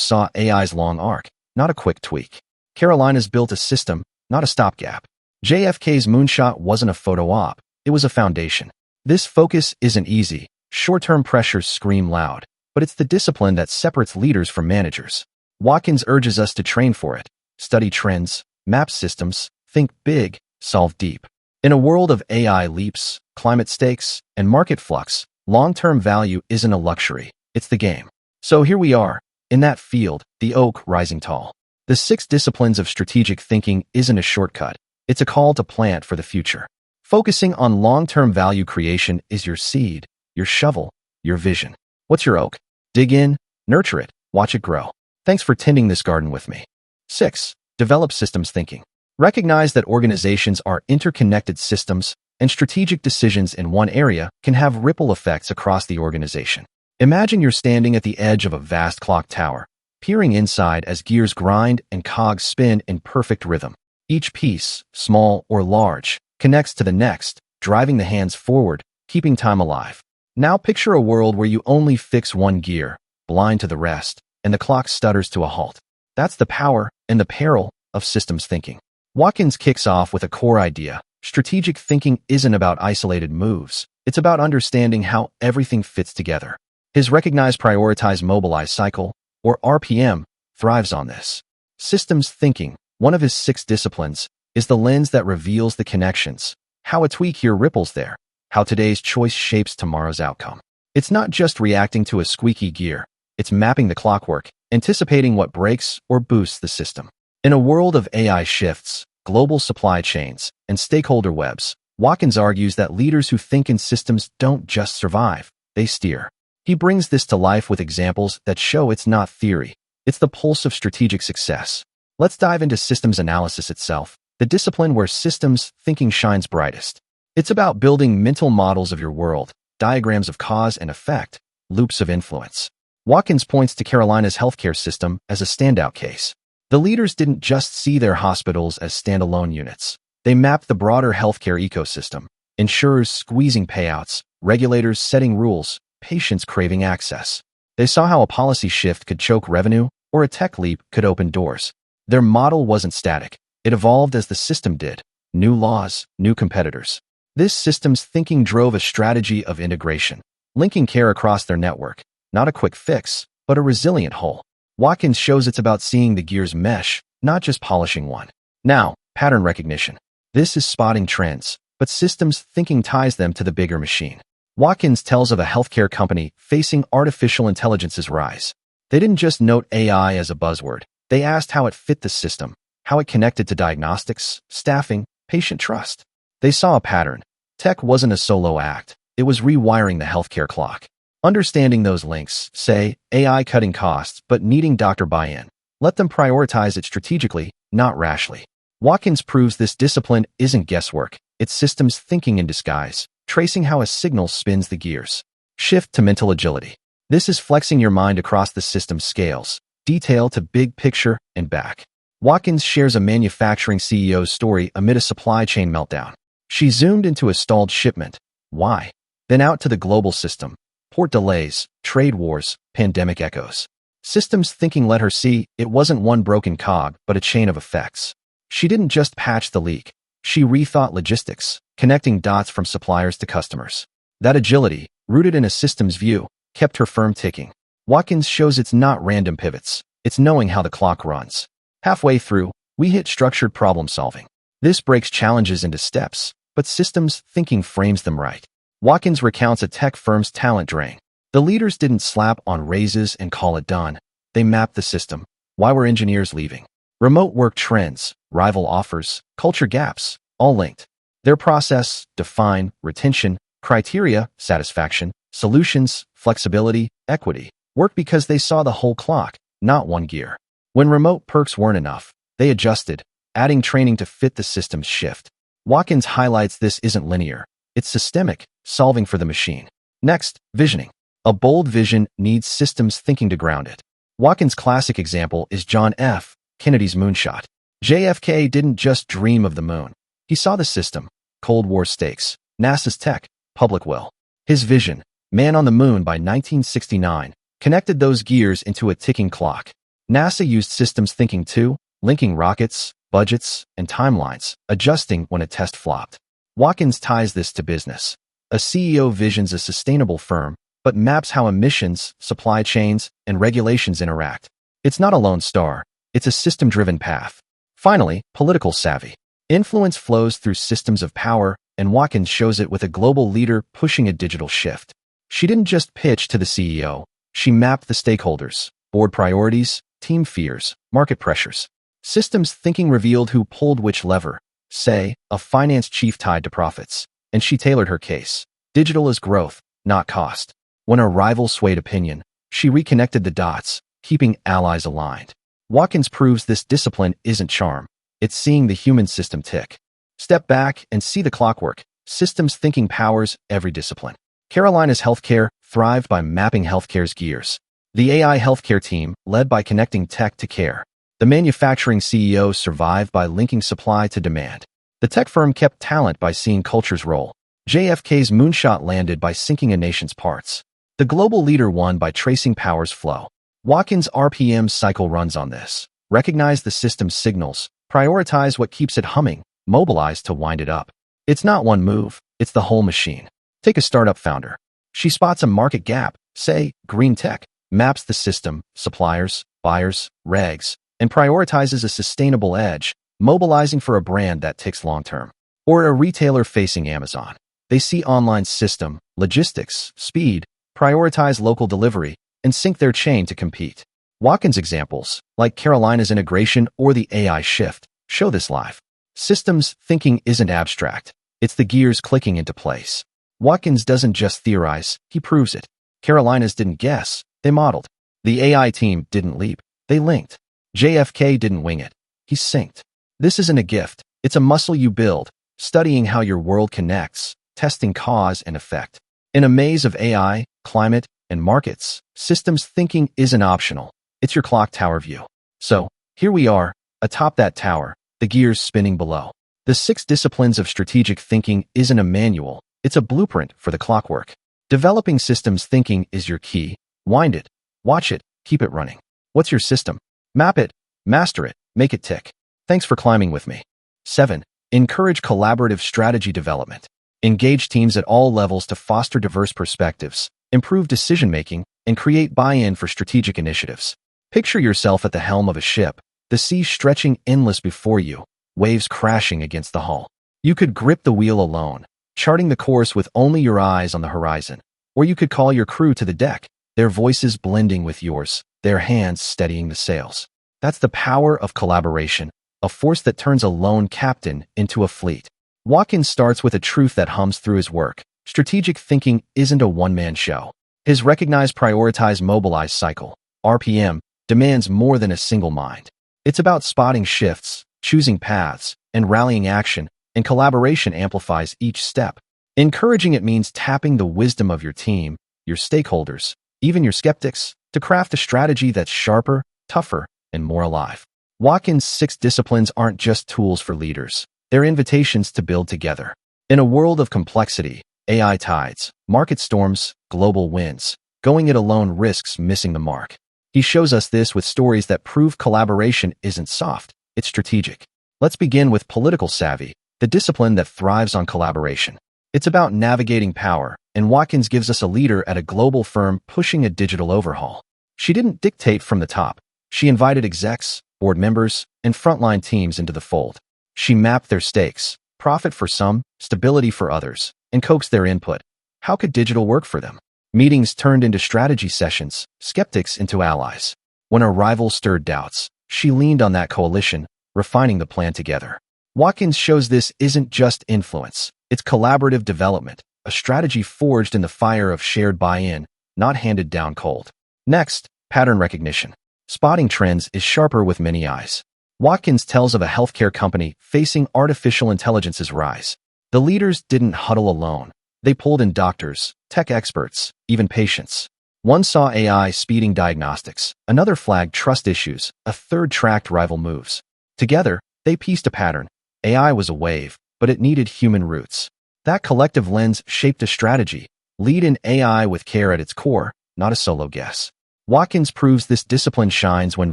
saw AI's long arc, not a quick tweak. Carolina's built a system, not a stopgap. JFK's moonshot wasn't a photo op, it was a foundation. This focus isn't easy. Short-term pressures scream loud, but it's the discipline that separates leaders from managers. Watkins urges us to train for it. Study trends, map systems, think big, solve deep. In a world of AI leaps, climate stakes, and market flux, long-term value isn't a luxury, it's the game. So here we are, in that field, the oak rising tall. The 6 disciplines of strategic thinking isn't a shortcut, it's a call to plant for the future. Focusing on long-term value creation is your seed, your shovel, your vision. What's your oak? Dig in, nurture it, watch it grow. Thanks for tending this garden with me. 6. Develop systems thinking. Recognize that organizations are interconnected systems, and strategic decisions in one area can have ripple effects across the organization. Imagine you're standing at the edge of a vast clock tower, peering inside as gears grind and cogs spin in perfect rhythm. Each piece, small or large, connects to the next, driving the hands forward, keeping time alive. Now picture a world where you only fix one gear, blind to the rest, and the clock stutters to a halt. That's the power and the peril of systems thinking. Watkins kicks off with a core idea. Strategic thinking isn't about isolated moves. It's about understanding how everything fits together. His Recognize, Prioritize, Mobilize cycle, or RPM, thrives on this. Systems thinking, one of his 6 disciplines, is the lens that reveals the connections, how a tweak here ripples there, how today's choice shapes tomorrow's outcome. It's not just reacting to a squeaky gear, it's mapping the clockwork, anticipating what breaks or boosts the system. In a world of AI shifts, global supply chains, and stakeholder webs, Watkins argues that leaders who think in systems don't just survive, they steer. He brings this to life with examples that show it's not theory, it's the pulse of strategic success. Let's dive into systems analysis itself, the discipline where systems thinking shines brightest. It's about building mental models of your world, diagrams of cause and effect, loops of influence. Watkins points to Carolina's healthcare system as a standout case. The leaders didn't just see their hospitals as standalone units. They mapped the broader healthcare ecosystem, insurers squeezing payouts, regulators setting rules, patients craving access. They saw how a policy shift could choke revenue or a tech leap could open doors. Their model wasn't static. It evolved as the system did. New laws, new competitors. This systems thinking drove a strategy of integration, linking care across their network. Not a quick fix, but a resilient whole. Watkins shows it's about seeing the gears mesh, not just polishing one. Now, pattern recognition. This is spotting trends, but systems thinking ties them to the bigger machine. Watkins tells of a healthcare company facing artificial intelligence's rise. They didn't just note AI as a buzzword. They asked how it fit the system, how it connected to diagnostics, staffing, patient trust. They saw a pattern. Tech wasn't a solo act. It was rewiring the healthcare clock. Understanding those links, say, AI cutting costs but needing doctor buy-in. Let them prioritize it strategically, not rashly. Watkins proves this discipline isn't guesswork. It's systems thinking in disguise, tracing how a signal spins the gears. Shift to mental agility. This is flexing your mind across the system's scales, detail to big picture and back. Watkins shares a manufacturing CEO's story amid a supply chain meltdown. She zoomed into a stalled shipment. Why? Then out to the global system. Port delays, trade wars, pandemic echoes. Systems thinking let her see it wasn't one broken cog, but a chain of effects. She didn't just patch the leak. She rethought logistics, connecting dots from suppliers to customers. That agility, rooted in a systems view, kept her firm ticking. Watkins shows it's not random pivots. It's knowing how the clock runs. Halfway through, we hit structured problem solving. This breaks challenges into steps, but systems thinking frames them right. Watkins recounts a tech firm's talent drain. The leaders didn't slap on raises and call it done. They mapped the system. Why were engineers leaving? Remote work trends, rival offers, culture gaps, all linked. Their process, define, retention, criteria, satisfaction, solutions, flexibility, equity, worked because they saw the whole clock, not one gear. When remote perks weren't enough, they adjusted, adding training to fit the system's shift. Watkins highlights this isn't linear. It's systemic, solving for the machine. Next, visioning. A bold vision needs systems thinking to ground it. Watkins' classic example is John F. Kennedy's moonshot. JFK didn't just dream of the moon. He saw the system, Cold War stakes, NASA's tech, public will. His vision, man on the moon by 1969, connected those gears into a ticking clock. NASA used systems thinking too, linking rockets, budgets, and timelines, adjusting when a test flopped. Watkins ties this to business. A CEO visions a sustainable firm, but maps how emissions, supply chains, and regulations interact. It's not a lone star, it's a system-driven path. Finally, political savvy. Influence flows through systems of power, and Watkins shows it with a global leader pushing a digital shift. She didn't just pitch to the CEO, she mapped the stakeholders, board priorities, team fears, market pressures. Systems thinking revealed who pulled which lever, say, a finance chief tied to profits, and she tailored her case. Digital is growth, not cost. When a rival swayed opinion, she reconnected the dots, keeping allies aligned. Watkins proves this discipline isn't charm, it's seeing the human system tick. Step back and see the clockwork. Systems thinking powers every discipline. Carolina's healthcare thrived by mapping healthcare's gears. The AI healthcare team led by connecting tech to care. The manufacturing CEO survived by linking supply to demand. The tech firm kept talent by seeing cultures roll. JFK's moonshot landed by syncing a nation's parts. The global leader won by tracing power's flow. Watkins' RPM cycle runs on this. Recognize the system's signals, prioritize what keeps it humming, mobilize to wind it up. It's not one move, it's the whole machine. Take a startup founder. She spots a market gap, say, green tech, maps the system, suppliers, buyers, regs, and prioritizes a sustainable edge, mobilizing for a brand that ticks long-term. Or a retailer facing Amazon. They see online system, logistics, speed, prioritize local delivery, and sync their chain to compete. Watkins' examples, like Carolina's integration or the AI shift, show this live. Systems thinking isn't abstract. It's the gears clicking into place. Watkins doesn't just theorize, he proves it. Carolina's didn't guess, they modeled. The AI team didn't leap, they linked. JFK didn't wing it, he synced. This isn't a gift, it's a muscle you build, studying how your world connects, testing cause and effect. In a maze of AI, climate, and markets, systems thinking isn't optional. It's your clock tower view. So, here we are, atop that tower, the gears spinning below. The 6 disciplines of strategic thinking isn't a manual, it's a blueprint for the clockwork. Developing systems thinking is your key. Wind it, watch it, keep it running. What's your system? Map it, master it, make it tick. Thanks for climbing with me. 7. Encourage collaborative strategy development. Engage teams at all levels to foster diverse perspectives, improve decision-making, and create buy-in for strategic initiatives. Picture yourself at the helm of a ship, the sea stretching endless before you, waves crashing against the hull. You could grip the wheel alone, charting the course with only your eyes on the horizon. Or you could call your crew to the deck, their voices blending with yours, their hands steadying the sails. That's the power of collaboration, a force that turns a lone captain into a fleet. Watkins starts with a truth that hums through his work. Strategic thinking isn't a one-man show. His recognize, prioritize, mobilize cycle, RPM, demands more than a single mind. It's about spotting shifts, choosing paths, and rallying action, and collaboration amplifies each step. Encouraging it means tapping the wisdom of your team, your stakeholders, even your skeptics, to craft a strategy that's sharper, tougher, and more alive. Watkins' 6 disciplines aren't just tools for leaders. They're invitations to build together. In a world of complexity, AI tides, market storms, global winds, going it alone risks missing the mark. He shows us this with stories that prove collaboration isn't soft, it's strategic. Let's begin with political savvy, the discipline that thrives on collaboration. It's about navigating power, and Watkins gives us a leader at a global firm pushing a digital overhaul. She didn't dictate from the top. She invited execs, board members, and frontline teams into the fold. She mapped their stakes, profit for some, stability for others, and coaxed their input. How could digital work for them? Meetings turned into strategy sessions, skeptics into allies. When a rival stirred doubts, she leaned on that coalition, refining the plan together. Watkins shows this isn't just influence, it's collaborative development, a strategy forged in the fire of shared buy-in, not handed down cold. Next, pattern recognition. Spotting trends is sharper with many eyes. Watkins tells of a healthcare company facing artificial intelligence's rise. The leaders didn't huddle alone. They pulled in doctors, tech experts, even patients. One saw AI speeding diagnostics, another flagged trust issues, a third tracked rival moves. Together, they pieced a pattern. AI was a wave, but it needed human roots. That collective lens shaped a strategy. Lead in AI with care at its core, not a solo guess. Watkins proves this discipline shines when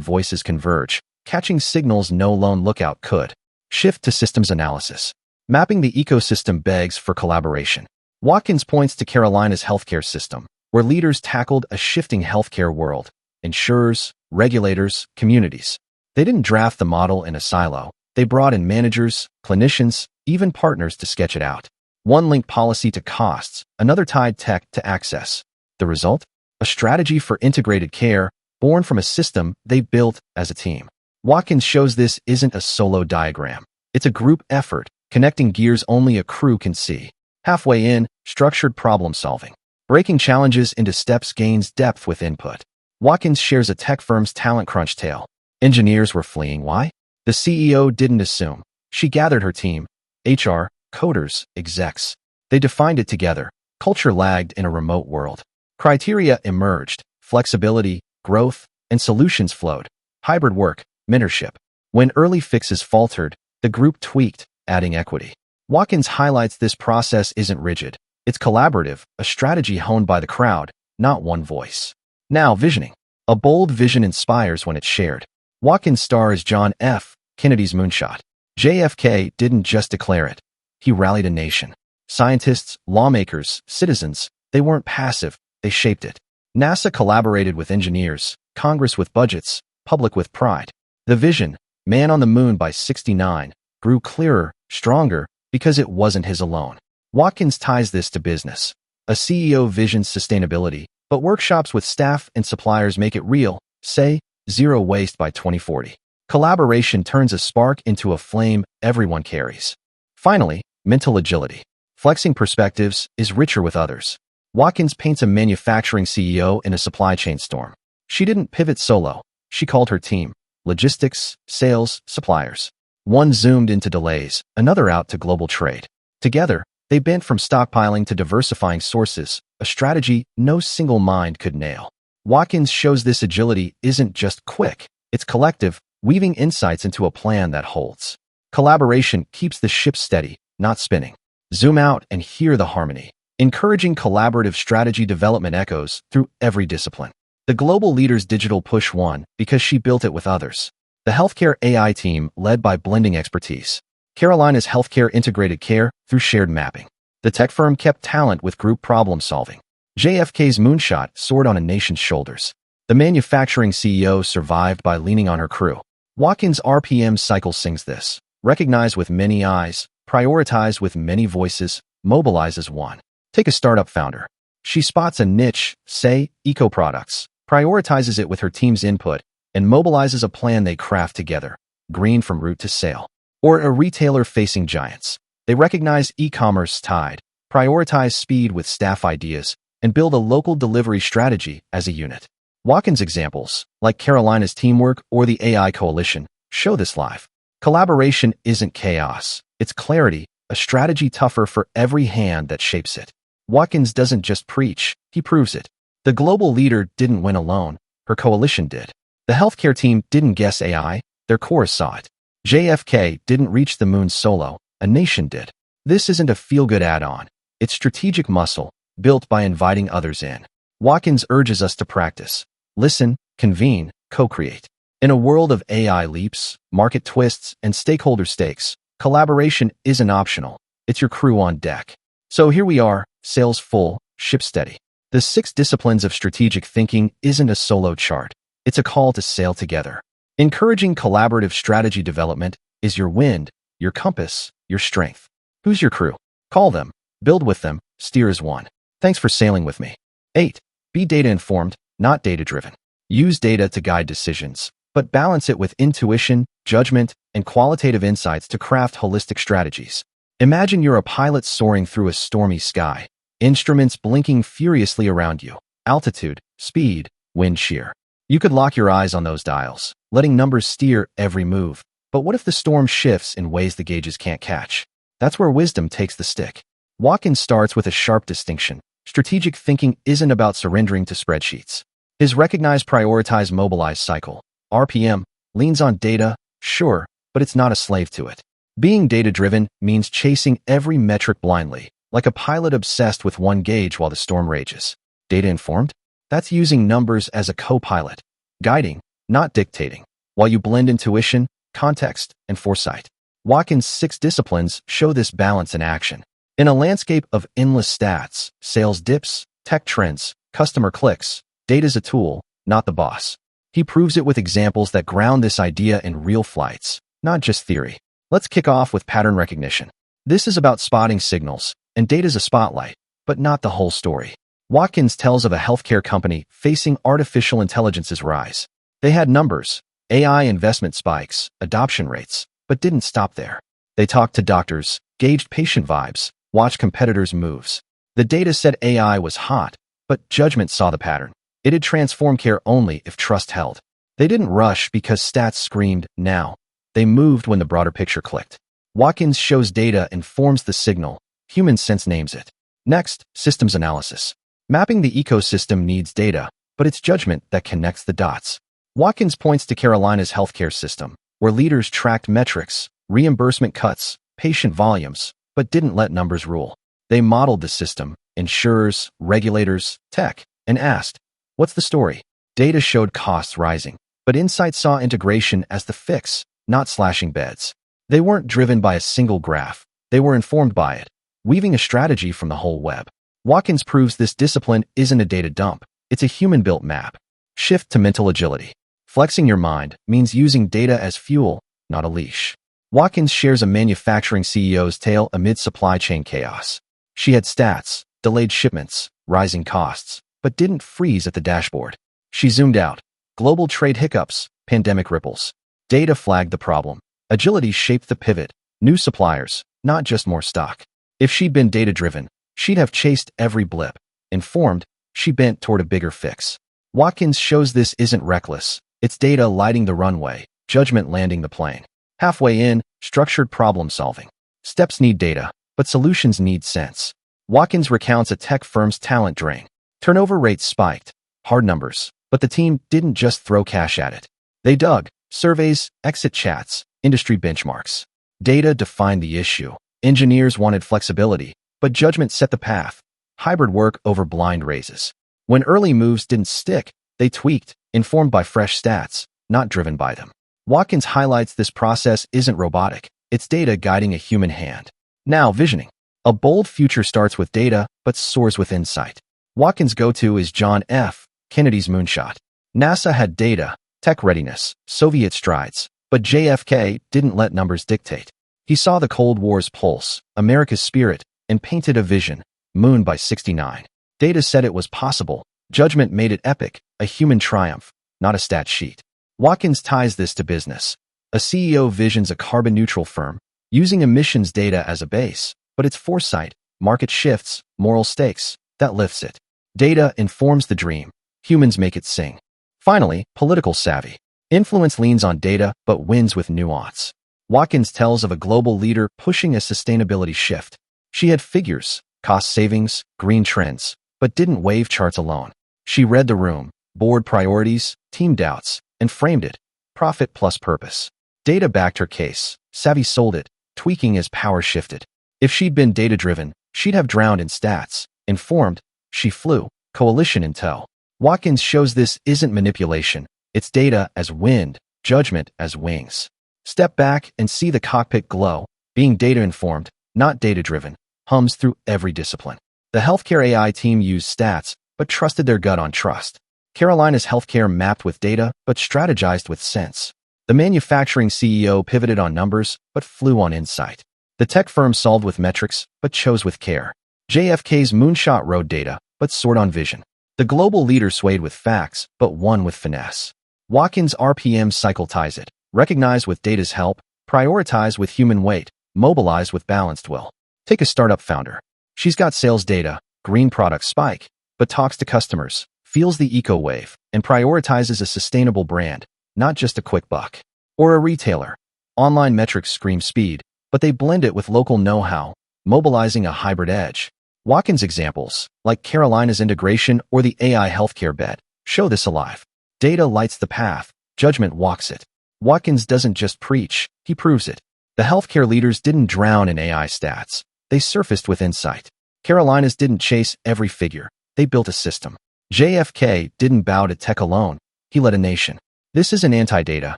voices converge, catching signals no lone lookout could. Shift to systems analysis. Mapping the ecosystem begs for collaboration. Watkins points to Carolina's healthcare system, where leaders tackled a shifting healthcare world. Insurers, regulators, communities. They didn't draft the model in a silo. They brought in managers, clinicians, even partners to sketch it out. One linked policy to costs, another tied tech to access. The result? A strategy for integrated care, born from a system they built as a team. Watkins shows this isn't a solo diagram. It's a group effort, connecting gears only a crew can see. Halfway in, structured problem solving. Breaking challenges into steps gains depth with input. Watkins shares a tech firm's talent crunch tale. Engineers were fleeing. Why? The CEO didn't assume. She gathered her team, HR, coders, execs. They defined it together. Culture lagged in a remote world. Criteria emerged: flexibility, growth, and solutions flowed. Hybrid work, mentorship. When early fixes faltered, the group tweaked, adding equity. Watkins highlights this process isn't rigid. It's collaborative, a strategy honed by the crowd, not one voice. Now, visioning. A bold vision inspires when it's shared. Watkins' star is John F. Kennedy's moonshot. JFK didn't just declare it. He rallied a nation. Scientists, lawmakers, citizens, they weren't passive, they shaped it. NASA collaborated with engineers, Congress with budgets, public with pride. The vision, man on the moon by 69, grew clearer, stronger, because it wasn't his alone. Watkins ties this to business. A CEO visions sustainability, but workshops with staff and suppliers make it real, say, zero waste by 2040. Collaboration turns a spark into a flame everyone carries. Finally, mental agility. Flexing perspectives is richer with others. Watkins paints a manufacturing CEO in a supply chain storm. She didn't pivot solo. She called her team. Logistics, sales, suppliers. One zoomed into delays, another out to global trade. Together, they bent from stockpiling to diversifying sources, a strategy no single mind could nail. Watkins shows this agility isn't just quick, it's collective, weaving insights into a plan that holds. Collaboration keeps the ship steady, not spinning. Zoom out and hear the harmony. Encouraging collaborative strategy development echoes through every discipline. The global leader's digital push won because she built it with others. The healthcare AI team led by blending expertise. Carolina's healthcare integrated care through shared mapping. The tech firm kept talent with group problem solving. JFK's moonshot soared on a nation's shoulders. The manufacturing CEO survived by leaning on her crew. Watkins' RPM cycle sings this. Recognize with many eyes, prioritize with many voices, mobilize as one. Take a startup founder. She spots a niche, say, eco-products, prioritizes it with her team's input, and mobilizes a plan they craft together, green from root to sale. Or a retailer facing giants. They recognize e-commerce tide, prioritize speed with staff ideas, and build a local delivery strategy as a unit. Watkins' examples, like Carolina's teamwork or the AI coalition, show this live. Collaboration isn't chaos, it's clarity, a strategy tougher for every hand that shapes it. Watkins doesn't just preach, he proves it. The global leader didn't win alone, her coalition did. The healthcare team didn't guess AI, their core saw it. JFK didn't reach the moon solo, a nation did. This isn't a feel-good add-on. It's strategic muscle, built by inviting others in. Watkins urges us to practice. Listen, convene, co-create. In a world of AI leaps, market twists, and stakeholder stakes, collaboration isn't optional. It's your crew on deck. So here we are, sails full, ship steady. The 6 disciplines of strategic thinking isn't a solo chart. It's a call to sail together. Encouraging collaborative strategy development is your wind, your compass, your strength. Who's your crew? Call them, build with them, steer as one. Thanks for sailing with me. 8. Be data-informed, not data-driven. Use data to guide decisions, but balance it with intuition, judgment, and qualitative insights to craft holistic strategies. Imagine you're a pilot soaring through a stormy sky. Instruments blinking furiously around you. Altitude, speed, wind shear. You could lock your eyes on those dials, letting numbers steer every move. But what if the storm shifts in ways the gauges can't catch? That's where wisdom takes the stick. Watkins starts with a sharp distinction. Strategic thinking isn't about surrendering to spreadsheets. His recognize, prioritize, mobilize cycle, RPM, leans on data, sure, but it's not a slave to it. Being data-driven means chasing every metric blindly, like a pilot obsessed with one gauge while the storm rages. Data-informed? That's using numbers as a co-pilot, guiding, not dictating, while you blend intuition, context, and foresight. Watkins' 6 disciplines show this balance in action. In a landscape of endless stats, sales dips, tech trends, customer clicks, data's a tool, not the boss. He proves it with examples that ground this idea in real flights, not just theory. Let's kick off with pattern recognition. This is about spotting signals, and data's a spotlight, but not the whole story. Watkins tells of a healthcare company facing artificial intelligence's rise. They had numbers, AI investment spikes, adoption rates, but didn't stop there. They talked to doctors, gauged patient vibes, watched competitors' moves. The data said AI was hot, but judgment saw the pattern. It'd transform care only if trust held. They didn't rush because stats screamed, now. They moved when the broader picture clicked. Watkins shows data informs the signal. Human sense names it. Next, systems analysis. Mapping the ecosystem needs data, but it's judgment that connects the dots. Watkins points to Carolina's healthcare system, where leaders tracked metrics, reimbursement cuts, patient volumes, but didn't let numbers rule. They modeled the system, insurers, regulators, tech, and asked, what's the story? Data showed costs rising, but insight saw integration as the fix, not slashing beds. They weren't driven by a single graph. They were informed by it, weaving a strategy from the whole web. Watkins proves this discipline isn't a data dump. It's a human-built map. Shift to mental agility. Flexing your mind means using data as fuel, not a leash. Watkins shares a manufacturing CEO's tale amid supply chain chaos. She had stats, delayed shipments, rising costs, but didn't freeze at the dashboard. She zoomed out. Global trade hiccups, pandemic ripples. Data flagged the problem. Agility shaped the pivot. New suppliers, not just more stock. If she'd been data-driven, she'd have chased every blip. Informed, she bent toward a bigger fix. Watkins shows this isn't reckless. It's data lighting the runway, judgment landing the plane. Halfway in, structured problem solving. Steps need data, but solutions need sense. Watkins recounts a tech firm's talent drain. Turnover rates spiked. Hard numbers. But the team didn't just throw cash at it. They dug. Surveys, exit chats, industry benchmarks. Data defined the issue. Engineers wanted flexibility, but judgment set the path. Hybrid work over blind raises. When early moves didn't stick, they tweaked, informed by fresh stats, not driven by them. Watkins highlights this process isn't robotic. It's data guiding a human hand. Now, visioning. A bold future starts with data, but soars with insight. Watkins' go-to is John F. Kennedy's moonshot. NASA had data, tech readiness, Soviet strides, but JFK didn't let numbers dictate. He saw the Cold War's pulse, America's spirit, and painted a vision, moon by 69. Data said it was possible. Judgment made it epic, a human triumph, not a stat sheet. Watkins ties this to business. A CEO visions a carbon-neutral firm, using emissions data as a base, but it's foresight, market shifts, moral stakes, that lifts it. Data informs the dream. Humans make it sing. Finally, political savvy. Influence leans on data, but wins with nuance. Watkins tells of a global leader pushing a sustainability shift. She had figures, cost savings, green trends, but didn't wave charts alone. She read the room, board priorities, team doubts, and framed it. Profit plus purpose. Data backed her case. Savvy sold it, tweaking as power shifted. If she'd been data-driven, she'd have drowned in stats. Informed, she flew, coalition in tow. Watkins shows this isn't manipulation. It's data as wind, judgment as wings. Step back and see the cockpit glow. Being data-informed, not data-driven, hums through every discipline. The healthcare AI team used stats, but trusted their gut on trust. Carolina's healthcare mapped with data, but strategized with sense. The manufacturing CEO pivoted on numbers, but flew on insight. The tech firm solved with metrics, but chose with care. JFK's moonshot rode data, but soared on vision. The global leader swayed with facts, but won with finesse. Watkins' RPM cycle ties it. Recognize with data's help, prioritize with human weight, mobilize with balanced will. Take a startup founder. She's got sales data, green product spike, but talks to customers, feels the eco wave, and prioritizes a sustainable brand, not just a quick buck. Or a retailer. Online metrics scream speed, but they blend it with local know-how, mobilizing a hybrid edge. Watkins' examples, like Carolina's integration or the AI healthcare bet, show this alive. Data lights the path, judgment walks it. Watkins doesn't just preach, he proves it. The healthcare leaders didn't drown in AI stats. They surfaced with insight. Carolinas didn't chase every figure. They built a system. JFK didn't bow to tech alone. He led a nation. This isn't anti-data.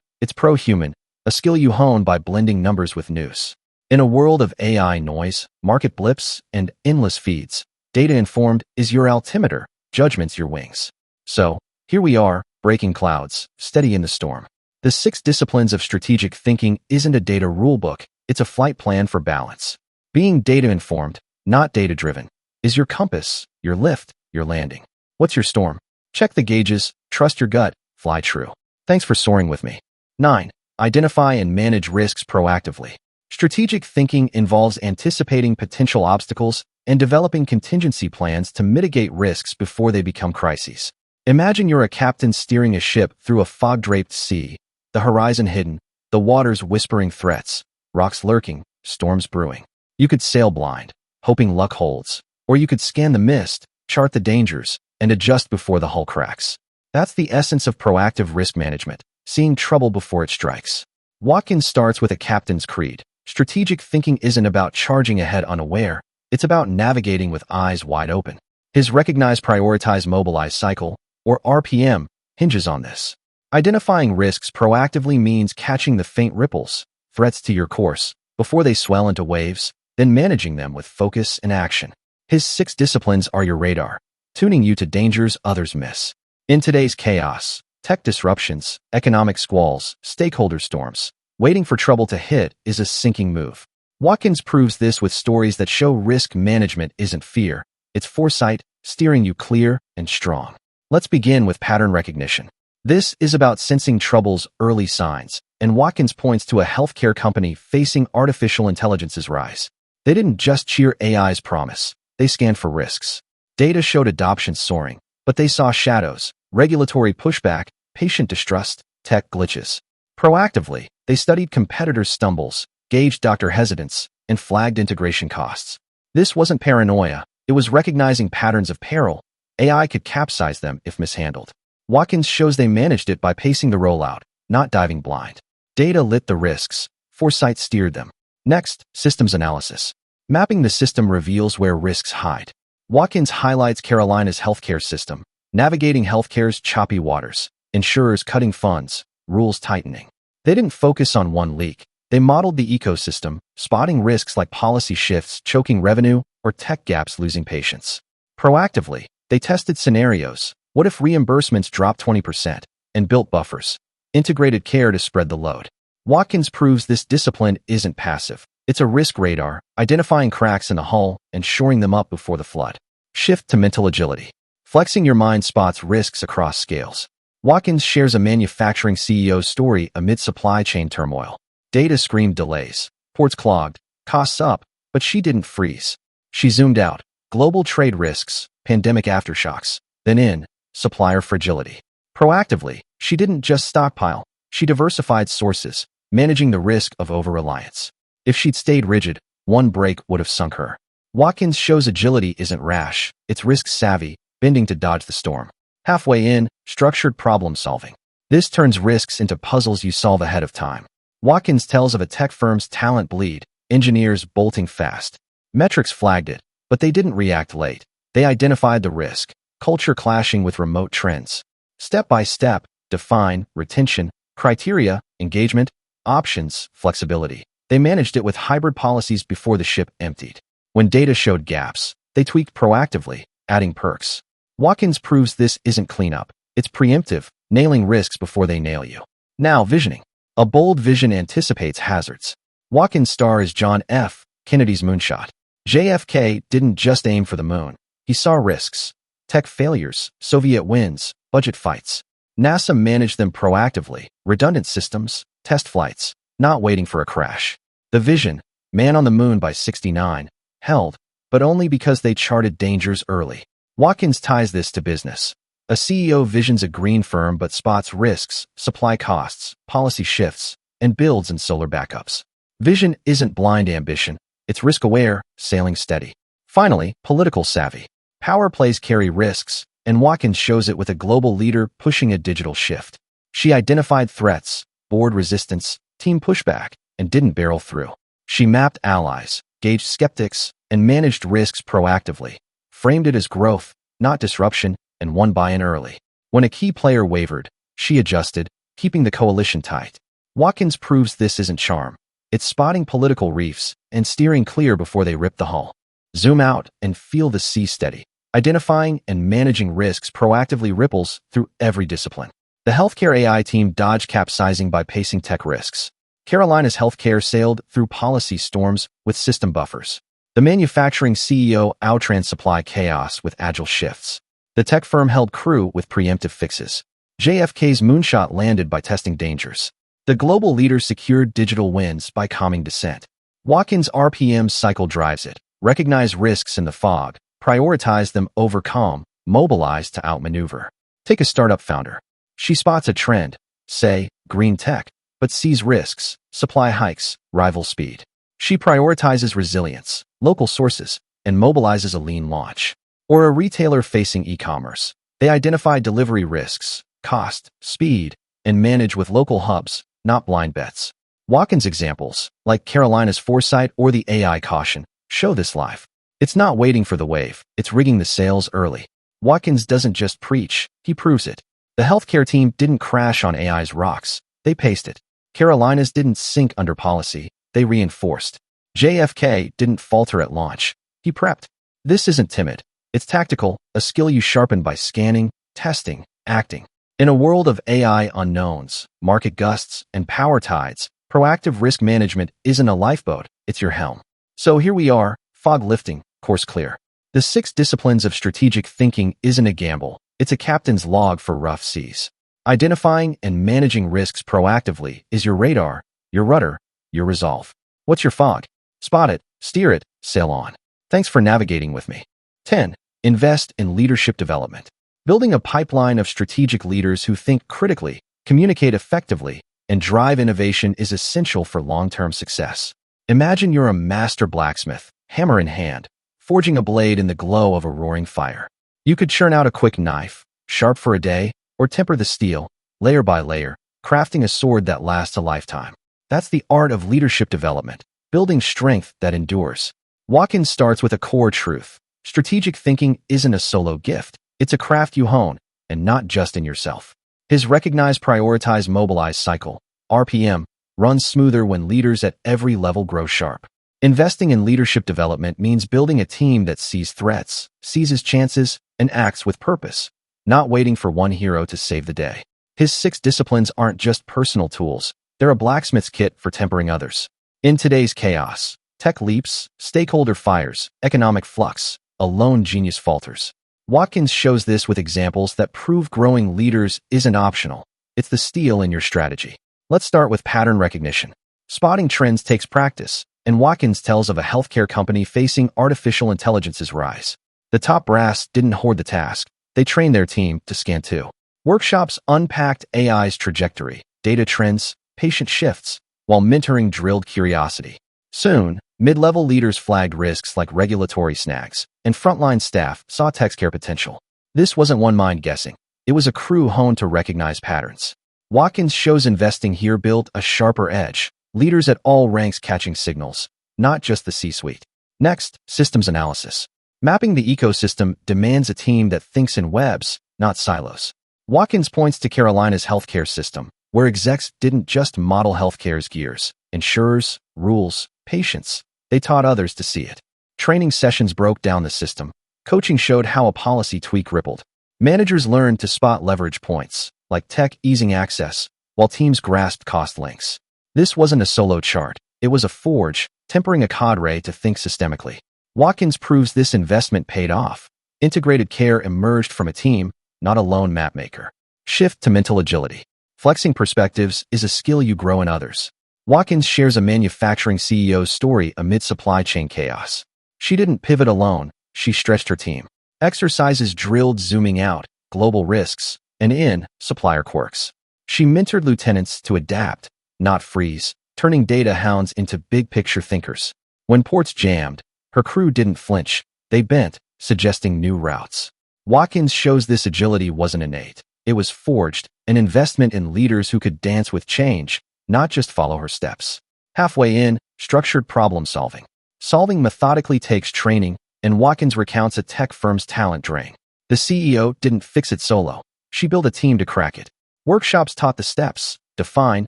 It's pro-human, a skill you hone by blending numbers with news. In a world of AI noise, market blips, and endless feeds, data-informed is your altimeter, judgment's your wings. So, here we are, breaking clouds, steady in the storm. The 6 disciplines of strategic thinking isn't a data rulebook, it's a flight plan for balance. Being data-informed, not data-driven, is your compass, your lift, your landing. What's your storm? Check the gauges, trust your gut, fly true. Thanks for soaring with me. 9. Identify and manage risks proactively. Strategic thinking involves anticipating potential obstacles and developing contingency plans to mitigate risks before they become crises. Imagine you're a captain steering a ship through a fog-draped sea, the horizon hidden, the waters whispering threats, rocks lurking, storms brewing. You could sail blind, hoping luck holds, or you could scan the mist, chart the dangers, and adjust before the hull cracks. That's the essence of proactive risk management, seeing trouble before it strikes. Watkins starts with a captain's creed. Strategic thinking isn't about charging ahead unaware, it's about navigating with eyes wide open. His Recognize, Prioritize, Mobilize cycle, or RPM, hinges on this. Identifying risks proactively means catching the faint ripples, threats to your course, before they swell into waves, then managing them with focus and action. His 6 disciplines are your radar, tuning you to dangers others miss. In today's chaos, tech disruptions, economic squalls, stakeholder storms, waiting for trouble to hit is a sinking move. Watkins proves this with stories that show risk management isn't fear, it's foresight, steering you clear and strong. Let's begin with pattern recognition. This is about sensing trouble's early signs, and Watkins points to a healthcare company facing artificial intelligence's rise. They didn't just cheer AI's promise, they scanned for risks. Data showed adoption soaring, but they saw shadows, regulatory pushback, patient distrust, tech glitches. Proactively, they studied competitors' stumbles, gauged doctor hesitance, and flagged integration costs. This wasn't paranoia, it was recognizing patterns of peril. AI could capsize them if mishandled. Watkins shows they managed it by pacing the rollout, not diving blind. Data lit the risks, foresight steered them. Next, systems analysis. Mapping the system reveals where risks hide. Watkins highlights Carolina's healthcare system, navigating healthcare's choppy waters, insurers cutting funds, rules tightening. They didn't focus on one leak. They modeled the ecosystem, spotting risks like policy shifts choking revenue or tech gaps losing patients. Proactively, they tested scenarios. What if reimbursements dropped 20%? And built buffers, integrated care to spread the load. Watkins proves this discipline isn't passive. It's a risk radar, identifying cracks in the hull and shoring them up before the flood. Shift to mental agility. Flexing your mind spots risks across scales. Watkins shares a manufacturing CEO's story amid supply chain turmoil. Data screamed delays, ports clogged, costs up, but she didn't freeze. She zoomed out. Global trade risks, pandemic aftershocks, then in, supplier fragility. Proactively, she didn't just stockpile, she diversified sources, managing the risk of over-reliance. If she'd stayed rigid, one break would have sunk her. Watkins shows agility isn't rash, it's risk-savvy, bending to dodge the storm. Halfway in, structured problem-solving. This turns risks into puzzles you solve ahead of time. Watkins tells of a tech firm's talent bleed, engineers bolting fast. Metrics flagged it, but they didn't react late. They identified the risk, culture clashing with remote trends. Step by step, define, retention, criteria, engagement, options, flexibility. They managed it with hybrid policies before the ship emptied. When data showed gaps, they tweaked proactively, adding perks. Watkins proves this isn't cleanup, it's preemptive, nailing risks before they nail you. Now, visioning. A bold vision anticipates hazards. Watkins' star is John F. Kennedy's moonshot. JFK didn't just aim for the moon. He saw risks. Tech failures, Soviet wins, budget fights. NASA managed them proactively, redundant systems, test flights, not waiting for a crash. The vision, man on the moon by 69, held, but only because they charted dangers early. Watkins ties this to business. A CEO visions a green firm but spots risks, supply costs, policy shifts, and builds in solar backups. Vision isn't blind ambition, it's risk-aware, sailing steady. Finally, political savvy. Power plays carry risks, and Watkins shows it with a global leader pushing a digital shift. She identified threats, board resistance, team pushback, and didn't barrel through. She mapped allies, gauged skeptics, and managed risks proactively, framed it as growth, not disruption, and won buy-in early. When a key player wavered, she adjusted, keeping the coalition tight. Watkins proves this isn't charm. It's spotting political reefs and steering clear before they rip the hull. Zoom out and feel the sea steady. Identifying and managing risks proactively ripples through every discipline. The healthcare AI team dodged capsizing by pacing tech risks. Carolina's healthcare sailed through policy storms with system buffers. The manufacturing CEO outran supply chaos with agile shifts. The tech firm held crew with preemptive fixes. JFK's moonshot landed by testing dangers. The global leader secured digital wins by calming dissent. Watkins' RPM cycle drives it. Recognize risks in the fog, prioritize them over calm, mobilize to outmaneuver. Take a startup founder. She spots a trend, say, green tech, but sees risks, supply hikes, rival speed. She prioritizes resilience, local sources, and mobilizes a lean launch. Or a retailer facing e-commerce. They identify delivery risks, cost, speed, and manage with local hubs, not blind bets. Watkins' examples, like Carolina's foresight or the AI caution, show this live. It's not waiting for the wave, it's rigging the sails early. Watkins doesn't just preach, he proves it. The healthcare team didn't crash on AI's rocks, they paced it. Carolina's didn't sink under policy, they reinforced. JFK didn't falter at launch, he prepped. This isn't timid, it's tactical, a skill you sharpen by scanning, testing, acting. In a world of AI unknowns, market gusts, and power tides, proactive risk management isn't a lifeboat, it's your helm. So here we are, fog lifting, course clear. The 6 disciplines of strategic thinking isn't a gamble, it's a captain's log for rough seas. Identifying and managing risks proactively is your radar, your rudder, your resolve. What's your fog? Spot it, steer it, sail on. Thanks for navigating with me. 10. Invest in leadership development. Building a pipeline of strategic leaders who think critically, communicate effectively, and drive innovation is essential for long-term success. Imagine you're a master blacksmith, hammer in hand, forging a blade in the glow of a roaring fire. You could churn out a quick knife, sharp for a day, or temper the steel, layer by layer, crafting a sword that lasts a lifetime. That's the art of leadership development, building strength that endures. Watkins starts with a core truth. Strategic thinking isn't a solo gift. It's a craft you hone, and not just in yourself. His recognize, prioritize, mobilize cycle, RPM, runs smoother when leaders at every level grow sharp. Investing in leadership development means building a team that sees threats, seizes chances, and acts with purpose, not waiting for one hero to save the day. His 6 disciplines aren't just personal tools, they're a blacksmith's kit for tempering others. In today's chaos, tech leaps, stakeholder fires, economic flux, a lone genius falters. Watkins shows this with examples that prove growing leaders isn't optional. It's the steel in your strategy. Let's start with pattern recognition. Spotting trends takes practice, and Watkins tells of a healthcare company facing artificial intelligence's rise. The top brass didn't hoard the task. They trained their team to scan too. Workshops unpacked AI's trajectory, data trends, patient shifts, while mentoring drilled curiosity. Soon, mid-level leaders flagged risks like regulatory snags, and frontline staff saw tech's care potential. This wasn't one mind guessing. It was a crew honed to recognize patterns. Watkins shows investing here built a sharper edge, leaders at all ranks catching signals, not just the C-suite. Next, systems analysis. Mapping the ecosystem demands a team that thinks in webs, not silos. Watkins points to Carolina's healthcare system, where execs didn't just model healthcare's gears, insurers, rules, patients. They taught others to see it. Training sessions broke down the system. Coaching showed how a policy tweak rippled. Managers learned to spot leverage points, like tech easing access, while teams grasped cost links. This wasn't a solo chart. It was a forge, tempering a cadre to think systemically. Watkins proves this investment paid off. Integrated care emerged from a team, not a lone mapmaker. Shift to mental agility. Flexing perspectives is a skill you grow in others. Watkins shares a manufacturing CEO's story amid supply chain chaos. She didn't pivot alone, she stretched her team. Exercises drilled zooming out, global risks, and in, supplier quirks. She mentored lieutenants to adapt, not freeze, turning data hounds into big-picture thinkers. When ports jammed, her crew didn't flinch, they bent, suggesting new routes. Watkins shows this agility wasn't innate. It was forged, an investment in leaders who could dance with change, not just follow her steps. Halfway in, structured problem solving. Solving methodically takes training, and Watkins recounts a tech firm's talent drain. The CEO didn't fix it solo. She built a team to crack it. Workshops taught the steps, define,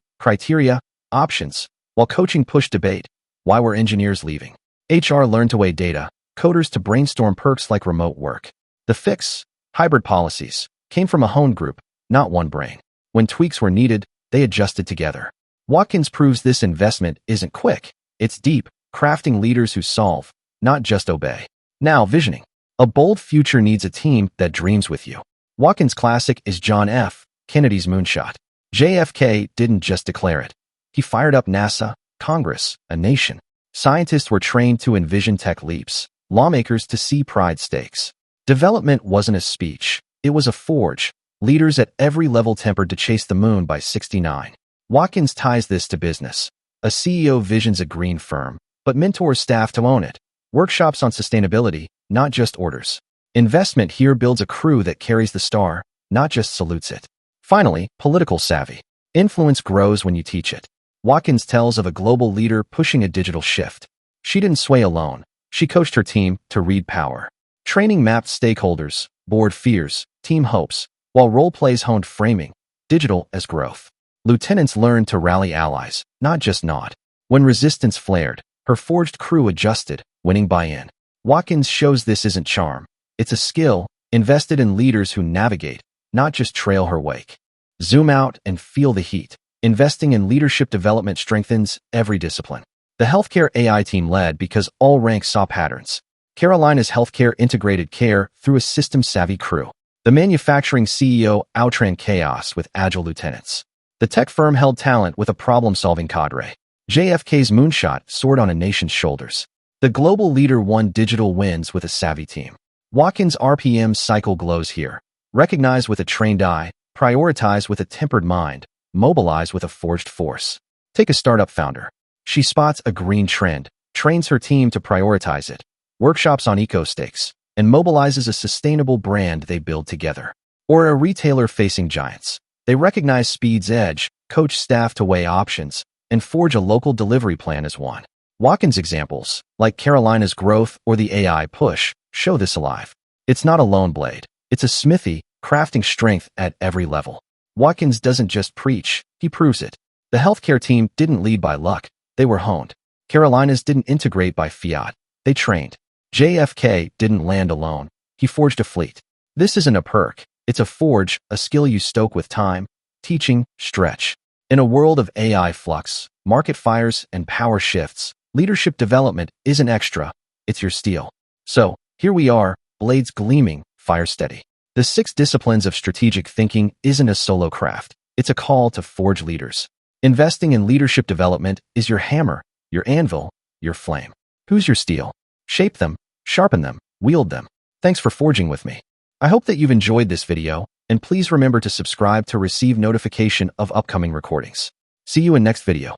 criteria, options, while coaching pushed debate. Why were engineers leaving? HR learned to weigh data, coders to brainstorm perks like remote work. The fix, hybrid policies, came from a honed group, not one brain. When tweaks were needed, they adjusted together. Watkins proves this investment isn't quick. It's deep, crafting leaders who solve, not just obey. Now, visioning. A bold future needs a team that dreams with you. Watkins' classic is John F. Kennedy's moonshot. JFK didn't just declare it. He fired up NASA, Congress, a nation. Scientists were trained to envision tech leaps, lawmakers to see pride stakes. Development wasn't a speech. It was a forge. Leaders at every level tempered to chase the moon by 69. Watkins ties this to business. A CEO visions a green firm, but mentors staff to own it. Workshops on sustainability, not just orders. Investment here builds a crew that carries the star, not just salutes it. Finally, political savvy. Influence grows when you teach it. Watkins tells of a global leader pushing a digital shift. She didn't sway alone. She coached her team to read power. Training mapped stakeholders, board fears, team hopes, while role plays honed framing, digital as growth. Lieutenants learned to rally allies, not just nod. When resistance flared, her forged crew adjusted, winning buy-in. Watkins shows this isn't charm. It's a skill, invested in leaders who navigate, not just trail her wake. Zoom out and feel the heat. Investing in leadership development strengthens every discipline. The healthcare AI team led because all ranks saw patterns. Carolina's healthcare integrated care through a system-savvy crew. The manufacturing CEO outran chaos with agile lieutenants. The tech firm held talent with a problem-solving cadre. JFK's moonshot soared on a nation's shoulders. The global leader won digital wins with a savvy team. Watkins' RPM cycle glows here. Recognize with a trained eye, prioritize with a tempered mind, mobilize with a forged force. Take a startup founder. She spots a green trend, trains her team to prioritize it, workshops on eco-stakes, and mobilizes a sustainable brand they build together. Or a retailer facing giants. They recognize speed's edge, coach staff to weigh options, and forge a local delivery plan as one. Watkins' examples, like Carolina's growth or the AI push, show this alive. It's not a lone blade. It's a smithy, crafting strength at every level. Watkins doesn't just preach, he proves it. The healthcare team didn't lead by luck, they were honed. Carolina's didn't integrate by fiat, they trained. JFK didn't land alone, he forged a fleet. This isn't a perk, it's a forge, a skill you stoke with time, teaching, stretch. In a world of AI flux, market fires, and power shifts, leadership development isn't extra, it's your steel. So, here we are, blades gleaming, fire steady. The 6 disciplines of strategic thinking isn't a solo craft, it's a call to forge leaders. Investing in leadership development is your hammer, your anvil, your flame. Who's your steel? Shape them, sharpen them, wield them. Thanks for forging with me. I hope that you've enjoyed this video, and please remember to subscribe to receive notification of upcoming recordings. See you in next video.